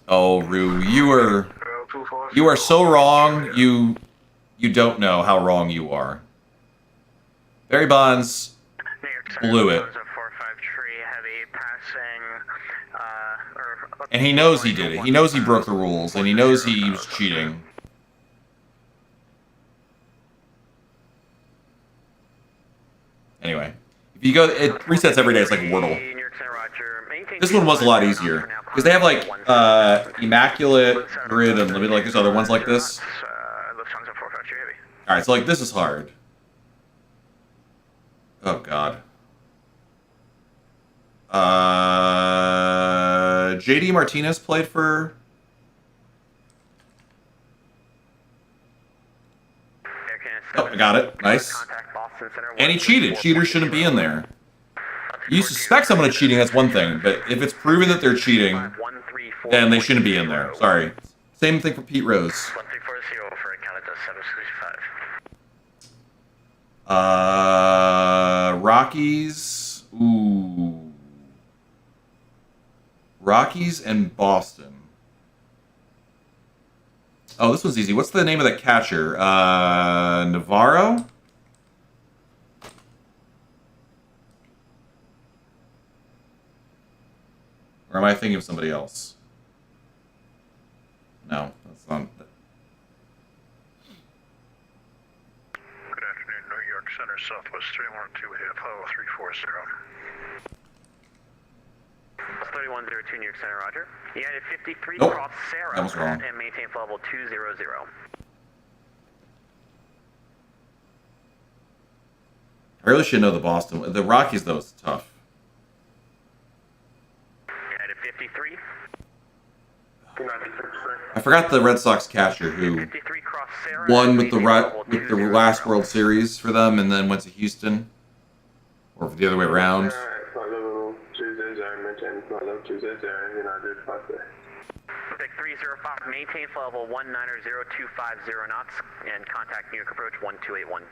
Oh, Rue, you are so wrong. You don't know how wrong you are. Barry Bonds blew it. And he knows he did it. He knows he broke the rules, and he knows he was cheating. Anyway, if you go, it resets every day. It's like Wordle. This one was a lot easier because they have like Immaculate Grid and like there's other ones like this. All right, so like this is hard. Oh God. JD Martinez played for. Oh, I got it. Nice. And he cheated. Cheaters shouldn't be in there. You suspect someone of cheating, that's one thing. But if it's proven that they're cheating, then they shouldn't be in there. Sorry. Same thing for Pete Rose. 1340 for Canada 765. Rockies. Ooh. Rockies and Boston. Oh, this one's easy. What's the name of the catcher? Navarro? Or am I thinking of somebody else? No, that's not. Good afternoon, New York Center, Southwest 312, Apollo 340. 3102 New York Center, roger. United 53 Nope, cross Sarah that was wrong. and maintain flight level 200. I really should know the Boston. The Rockies, though, is tough. United 53. I forgot the Red Sox catcher who 53 cross Sarah won and with the maintain flight level with the last World Series for them, and then went to Houston, or the other way around. Vic 305, maintain flight level 190-250 knots, and contact New York approach 1281.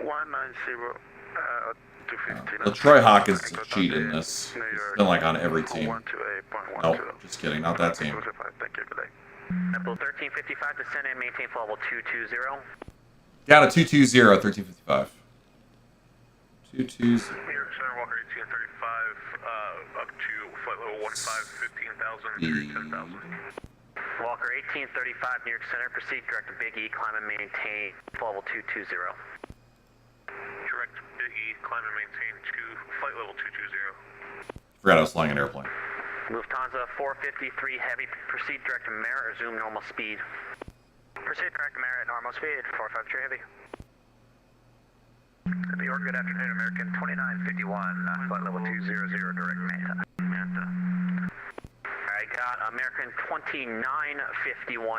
190, Well, Troy Hawkins is a cheat in this. He's been like on every team. Nope, just kidding, not that team. Apple 1355, descend and maintain flight level 220. Down to 220, 1355. 220. New York Center, Walker 1835, up to flight level 15,000 to 10,000. Walker 1835, New York Center, proceed direct to Big E, climb and maintain flight level 220. Direct Big E, climb and maintain to flight level 220. Forgot I was flying an airplane. Lufthansa 453 Heavy, proceed direct to Merit, resume normal speed. Proceed direct to Merit, normal speed, 453 Heavy. New York, good afternoon, American 2951, flight level 200, direct Manta. I got American 2951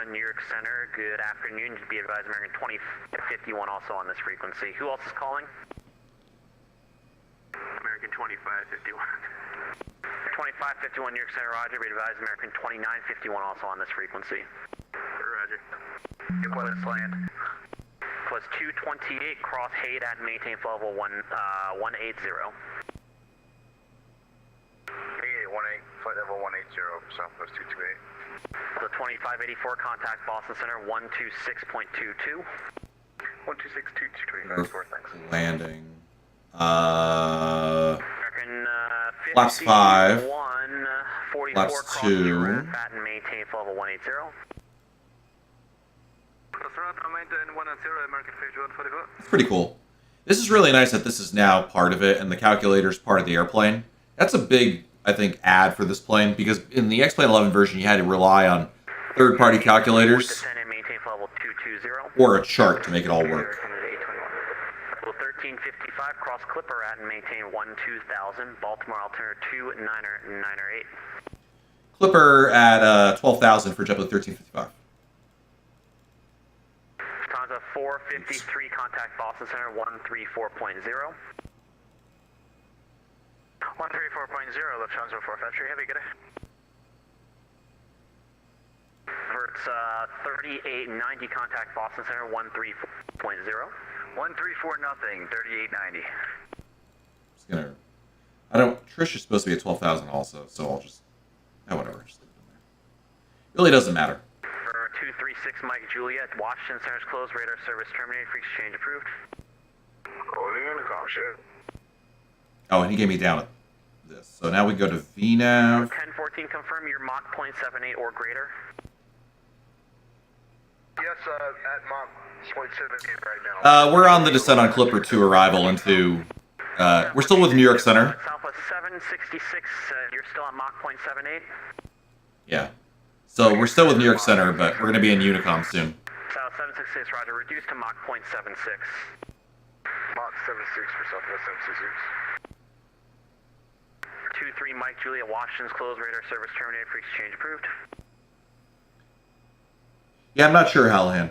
New York Center, good afternoon, just be advised American 2051 also on this frequency. Who else is calling? American 2551. 2551 New York Center, roger, be advised American 2951 also on this frequency. Roger. Let's land. Plus 228, cross Hayde at maintain flight level 180. 8818, flight level 180, Southwest 228. The 2584, contact Boston Center 126.22. 126.22, thanks. Landing. American Flaps 5. 44, Flaps cross 2. At and maintain flight level 180. It's pretty cool. This is really nice that this is now part of it, and the calculator is part of the airplane. That's a big, I think, add for this plane, because in the X-Plane 11 version, you had to rely on third-party calculators or a chart to make it all work. 1355, cross Clipper at and maintain 12000, Baltimore Altimeter 298. Clipper at 12,000 for JetBlue 1355. Lufthansa 453, contact Boston Center 134.0. 134.0, Lufthansa 453, heavy, good day. Verts 3890, contact Boston Center 134.0. 134 nothing, 3890. Just gonna. I don't. Trish is supposed to be at 12,000 also, so I'll just. Whatever. Just leave it in there. Really doesn't matter. 236 Mike Juliet, Washington Center's closed, radar service terminated, free exchange approved. Holding in the call, shit. Oh, and he gave me down at this. So now we go to VNAV. 1014, confirm your Mach 0.78 or greater. Yes, at Mach 0.78 right now. We're on the descent on Clipper 2 arrival into. We're still with New York Center. Southwest 766, you're still at Mach 0.78? Yeah. So we're still with New York Center, but we're going to be in Unicom soon. South 766, roger, reduced to Mach 0.76. Mach 76 for Southwest 766. 23 Mike Juliet, Washington's closed, radar service terminated, free exchange approved. Yeah, I'm not sure, Hallahan.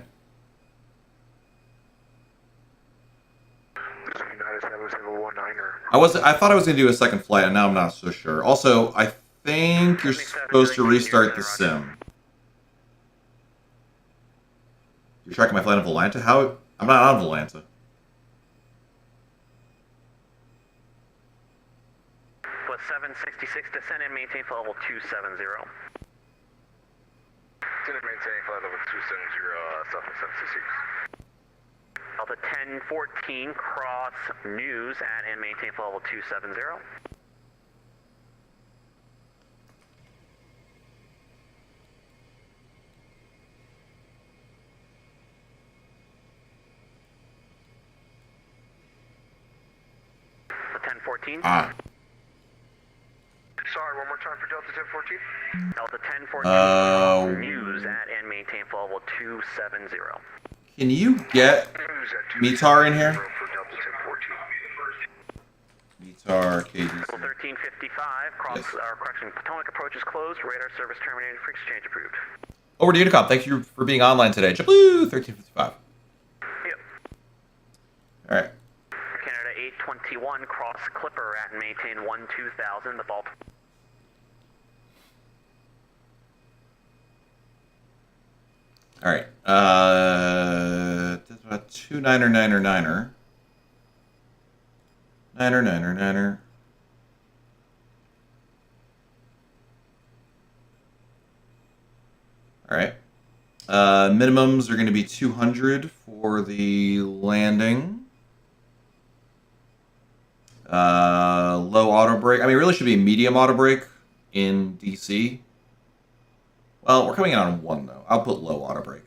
I thought I was going to do a second flight, and now I'm not so sure. Also, I think you're supposed to restart the sim. You're tracking my flight on Volanta? How? I'm not on Volanta. Plus 766, descend and maintain flight level 270. Continue maintaining flight level 270, Southwest 766. Delta 1014, cross news at and maintain flight level 270. Delta 1014. Sorry, one more time for Delta 1014. Delta 1014, news at and maintain flight level 270. Can you get Mitar in here? Mitar, KDC. 1355, cross, correction, Potomac approach is closed, radar service terminated, for exchange approved. Over to Unicom. Thank you for being online today. JetBlue 1355. Yep. All right. Canada 821, cross Clipper at and maintain 12000, the Baltimore. All right. That's about 29er. Niner. All right. Minimums are going to be 200 for the landing. Low auto brake. I mean, it really should be medium auto brake in DC. Well, we're coming in on 1, though. I'll put low auto brake.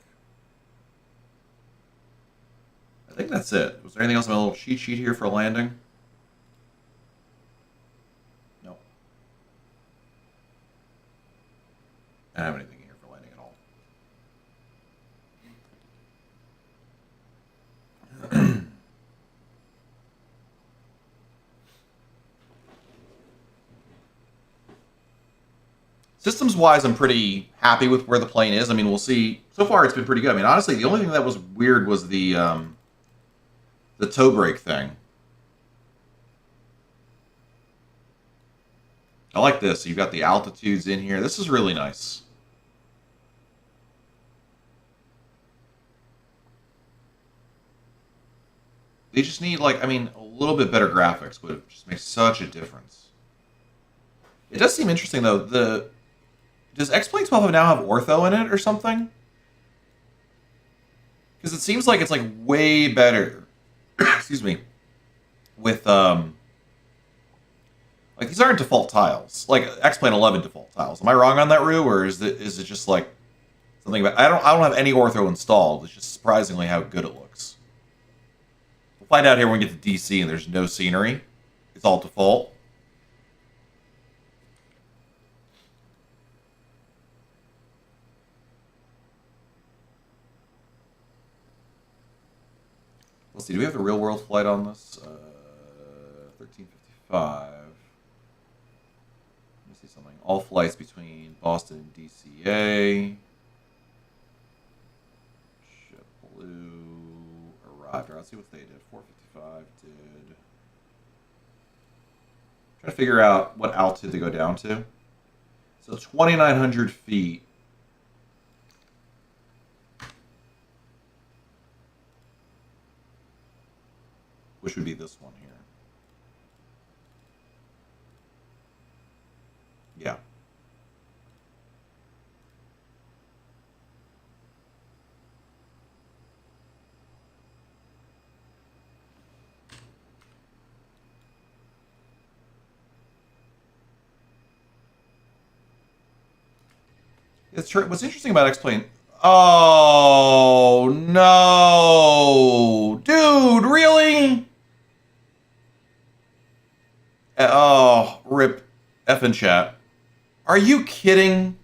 I think that's it. Was there anything else on my little cheat sheet here for landing? No. I don't have anything here for landing at all. Systems-wise, I'm pretty happy with where the plane is. I mean, we'll see. So far, it's been pretty good. I mean, honestly, the only thing that was weird was the toe brake thing. I like this. You've got the altitudes in here. This is really nice. They just need, like, I mean, a little bit better graphics would just make such a difference. It does seem interesting, though. Does X-Plane 12 now have ortho in it or something? Because it seems like it's, like, way better. Excuse me. With, like, these aren't default tiles. Like, X-Plane 11 default tiles. Am I wrong on that, Rue? Or is it just, like, something about... I don't have any ortho installed. It's just surprisingly how good it looks. We'll find out here when we get to DC and there's no scenery. It's all default. Let's see, do we have the real world flight on this? 1355. Let me see something. All flights between Boston and DCA. JetBlue arrived. Let's see what they did. 455 did. Trying to figure out what altitude they go down to. So 2,900 feet. Which would be this one here. Yeah. It's true. What's interesting about X-Plane... Oh, no. Dude, really? Oh, rip effing chat. Are you kidding?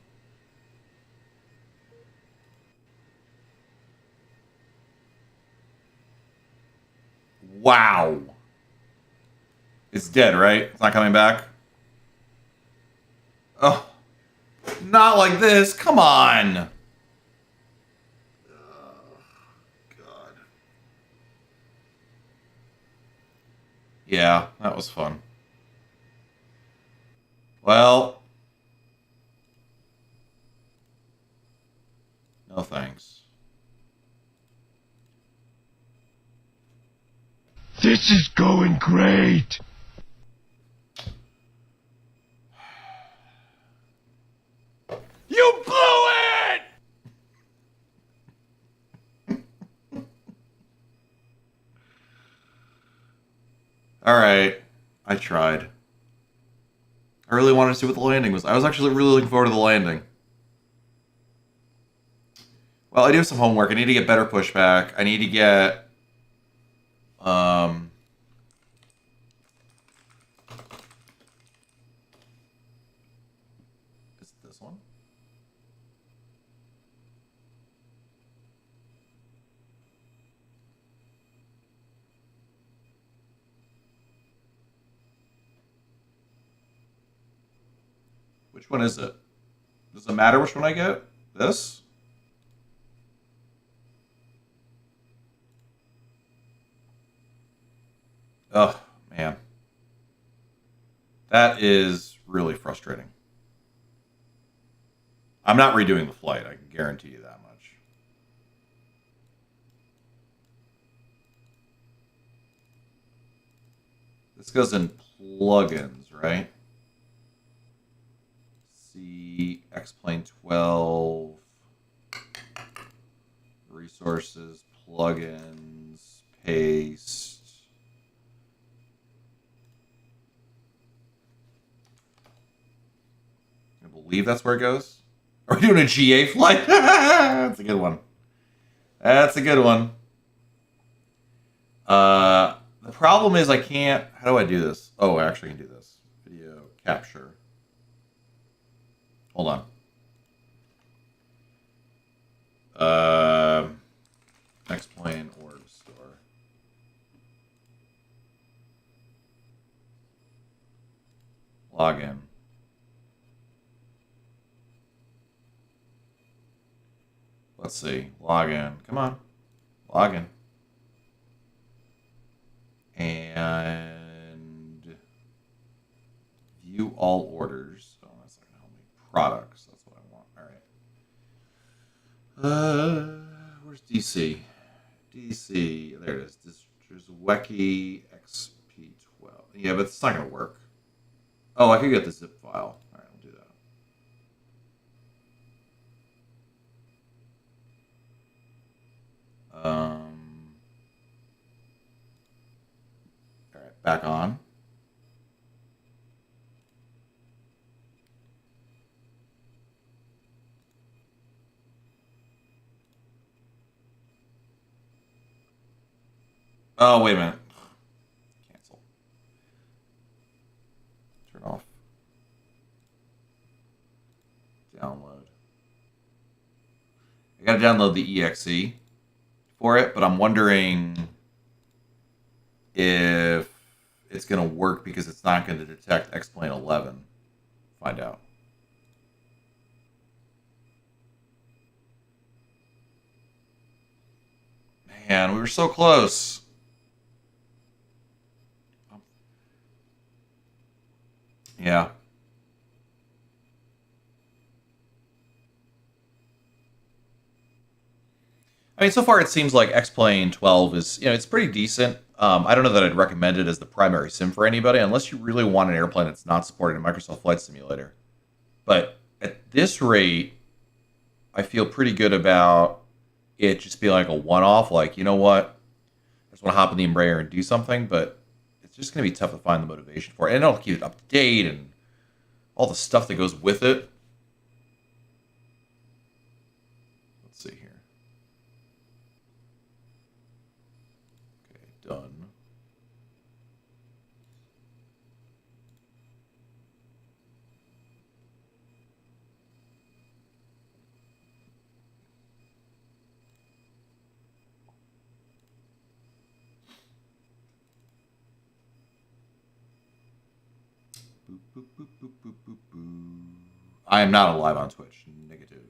Wow. It's dead, right? It's not coming back? Oh. Not like this. Come on. Oh, God. Yeah, that was fun. Well, no thanks. This is going great. You blew it! Alright. I tried. I really wanted to see what the landing was. I was actually really looking forward to the landing. Well, I do have some homework. I need to get better pushback. I need to get... Is it this one? Which one is it? Does it matter which one I get? This? Oh, man. That is really frustrating. I'm not redoing the flight, I can guarantee you that much. This goes in plugins, right? See, XP12, resources, plugins, paste. I believe that's where it goes. Are we doing a GA flight? That's a good one. That's a good one. The problem is I can't... How do I do this? Oh, I actually can do this. Video capture. Hold on. Next plane org store. Login. Let's see. Login. Come on. Login. And view all orders. Oh, that's not gonna help me. Products. That's what I want. All right. Where's DC? DC. There it is. There's Weki XP12. Yeah, but it's not gonna work. Oh, I could get the zip file. All right, I'll do that. All right, back on. Oh, wait a minute. Cancel. Turn off. Download. I gotta download the EXE for it, but I'm wondering if it's gonna work because it's not gonna detect X-Plane 11. Find out. Man, we were so close. Yeah. I mean, so far it seems like X-Plane 12 is, it's pretty decent. I don't know that I'd recommend it as the primary sim for anybody, unless you really want an airplane that's not supported in Microsoft Flight Simulator. But at this rate, I feel pretty good about it just being like a one-off. Like, you know what? I just want to hop in the Embraer and do something, but it's just going to be tough to find the motivation for it. And it'll keep it up to date and all the stuff that goes with it. Let's see here. Okay, done. Boop, boop, boop, boop, boop, boop, boop. I am not alive on Twitch. Negative.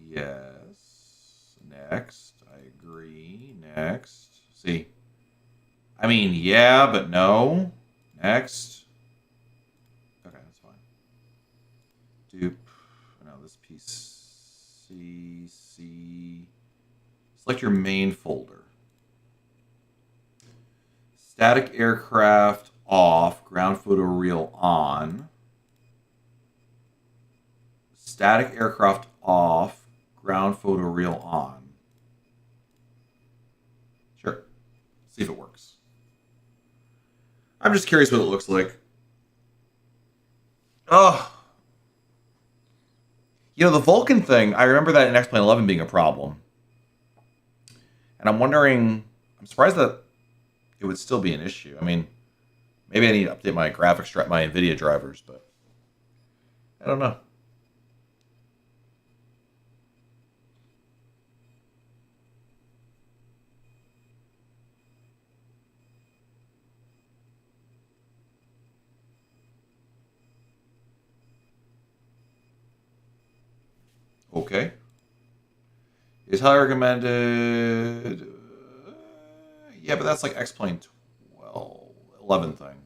Yes. Next. I agree. Next. See. I mean, yeah, but no. Next. Okay, that's fine. Dupe. No, this piece. C. Select your main folder. Static aircraft off, ground photo reel on. Static aircraft off, ground photo reel on. See if it works. I'm just curious what it looks like. Oh. You know, the Vulcan thing, I remember that in X-Plane 11 being a problem. And I'm wondering, I'm surprised that it would still be an issue. I mean, maybe I need to update my graphics, my NVIDIA drivers, but I don't know. Okay. Is highly recommended. Yeah, but that's like X-Plane 11 thing.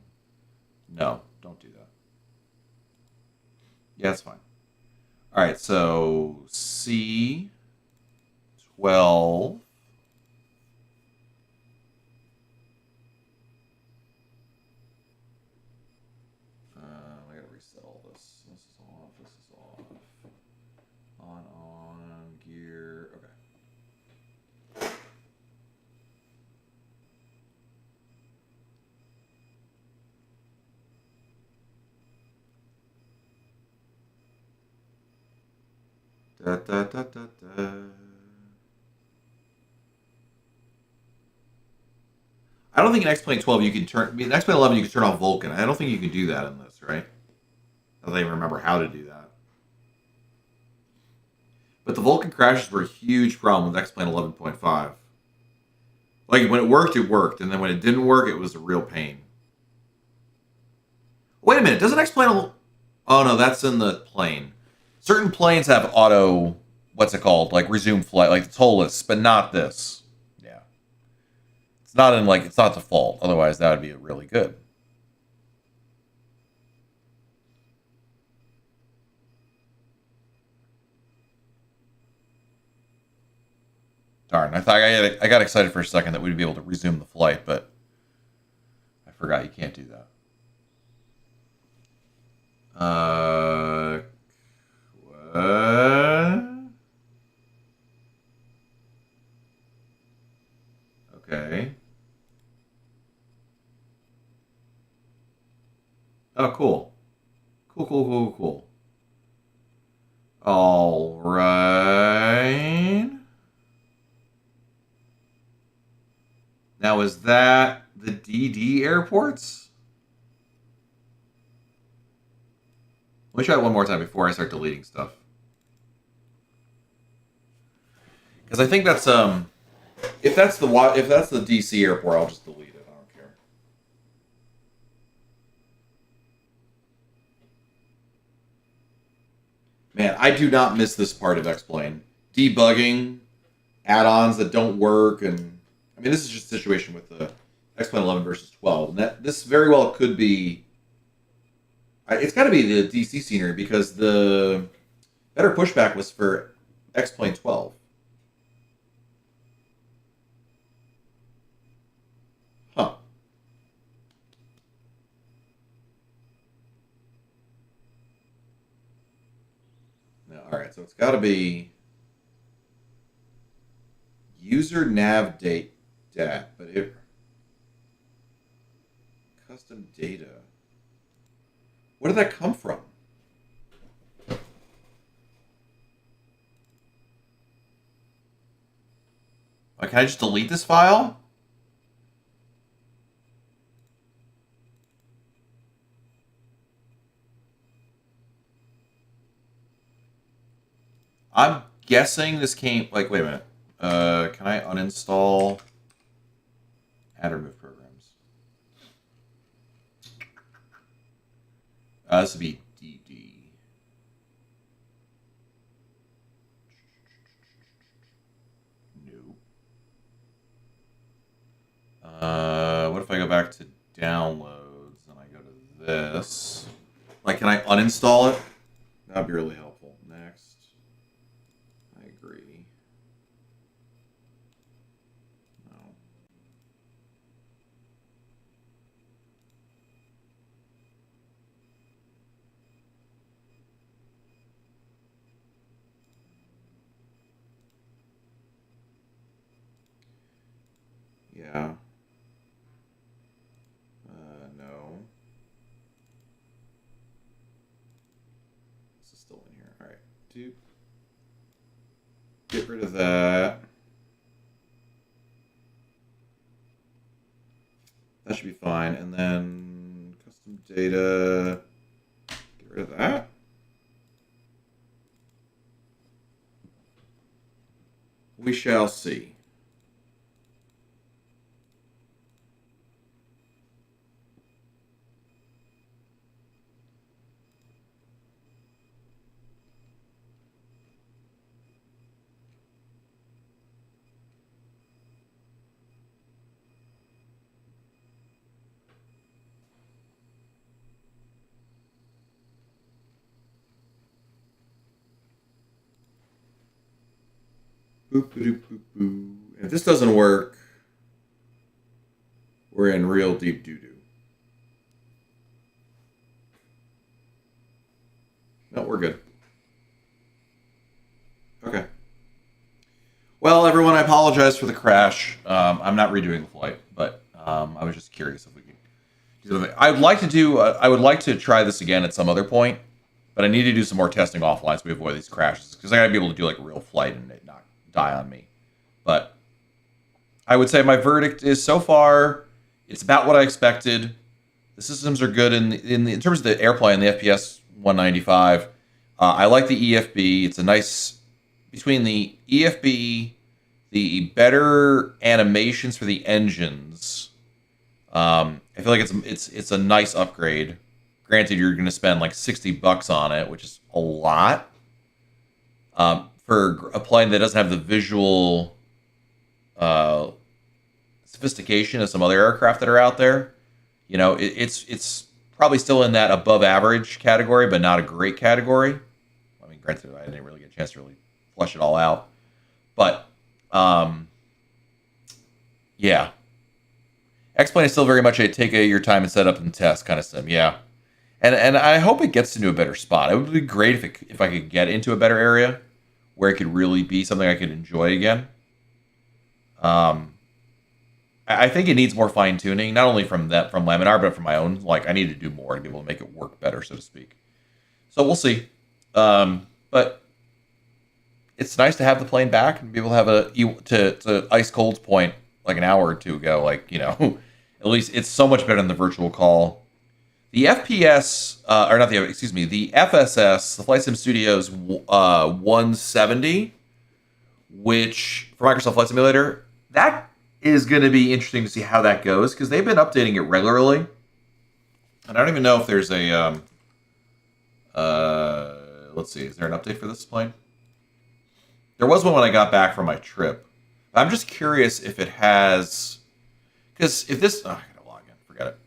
No, don't do that. Yeah, that's fine. All right, so C12. I gotta reset all this. This is off. This is off. On gear. Okay. Da, da, da, da, da. I don't think in X-Plane 12 you can turn. I mean, in X-Plane 11 you can turn off Vulcan. I don't think you can do that in this, right? I don't even remember how to do that. But the Vulcan crashes were a huge problem with X-Plane 11.5. Like, when it worked, and then when it didn't work, it was a real pain. Wait a minute, doesn't X-Plane... Oh, no, that's in the plane. Certain planes have auto... What's it called? Like, resume flight, like the TOLUS, but not this. Yeah. It's not in, like, it's not default. Otherwise, that would be really good. Darn, I thought I got excited for a second that we'd be able to resume the flight, but I forgot you can't do that. What? Okay. Oh, cool. Cool. All right. Now, is that the DD airports? Let me try it one more time before I start deleting stuff. Because I think that's if that's the DC airport, I'll just delete it. I don't care. Man, I do not miss this part of X-Plane. Debugging, add-ons that don't work, and I mean, this is just a situation with the X-Plane 11 versus 12. And this very well could be... It's got to be the DC scenery, because the better pushback was for X-Plane 12. Huh. Now, all right, so it's got to be user nav date dat, but it custom data. Where did that come from? Like, can I just delete this file? I'm guessing this came... Like, wait a minute. Can I uninstall... Add or remove programs? This would be DD. No. What if I go back to downloads and I go to this? Like, can I uninstall it? That'd be really helpful. Next. I agree. No. Yeah. Get rid of that. That should be fine. And then custom data. Get rid of that. We shall see. And if this doesn't work, we're in real deep doo-doo. No, we're good. Okay. Well, everyone, I apologize for the crash. I'm not redoing the flight, but I was just curious if we could do something. I would like to try this again at some other point, but I need to do some more testing offline so we avoid these crashes, because I gotta be able to do like a real flight and it not die on me. But I would say my verdict is, so far it's about what I expected. The systems are good in terms of the airplane, the FPS E195. I like the EFB. It's a nice, between the EFB, the better animations for the engines. I feel like it's a nice upgrade. Granted, you're going to spend like $60 on it, which is a lot. For a plane that doesn't have the visual sophistication of some other aircraft that are out there, you know, it's probably still in that above average category, but not a great category. I mean, granted, I didn't really get a chance to really flesh it all out, but yeah, X-Plane is still very much a take your time and set up and test kind of sim. Yeah, and I hope it gets into a better spot. It would be great if I could get into a better area where it could really be something I could enjoy again. I think it needs more fine tuning, not only from Laminar, but from my own. Like, I need to do more to be able to make it work better, so to speak. So we'll see. But it's nice to have the plane back and be able to have to Ice Cold's point like an hour or two ago. Like, you know, at least it's so much better than the virtual call. The FPS, the FSS, the Flight Sim Studios 170, which for Microsoft Flight Simulator, that is going to be interesting to see how that goes, because they've been updating it regularly. And I don't even know if there's a, let's see, is there an update for this plane? There was one when I got back from my trip. I'm just curious if it has, because if this, I gotta log in, forget it.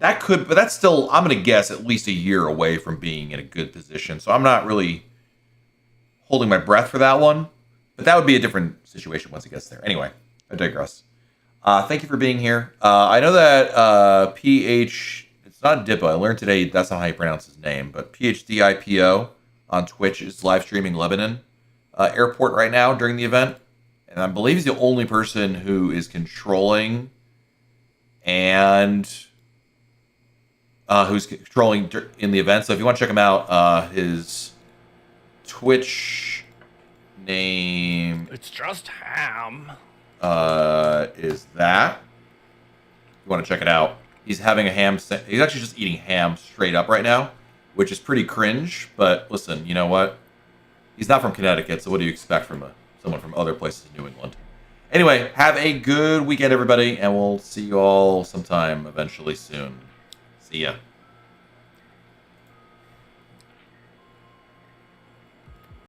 That could, but that's still, I'm going to guess, at least a year away from being in a good position. So I'm not really holding my breath for that one. But that would be a different situation once it gets there. Anyway, I digress. Thank you for being here. I know that it's not Dippo. I learned today that's not how you pronounce his name. But PHDIPO on Twitch is live streaming Lebanon airport right now during the event. And I believe he's the only person who is controlling and who's controlling in the event. So if you want to check him out, his Twitch name, it's just ham, is that. If you want to check it out, he's having a ham. He's actually just eating ham straight up right now, which is pretty cringe. But listen, you know what? He's not from Connecticut, so what do you expect from someone from other places in New England? Anyway, have a good weekend, everybody, and we'll see you all sometime eventually soon. See ya.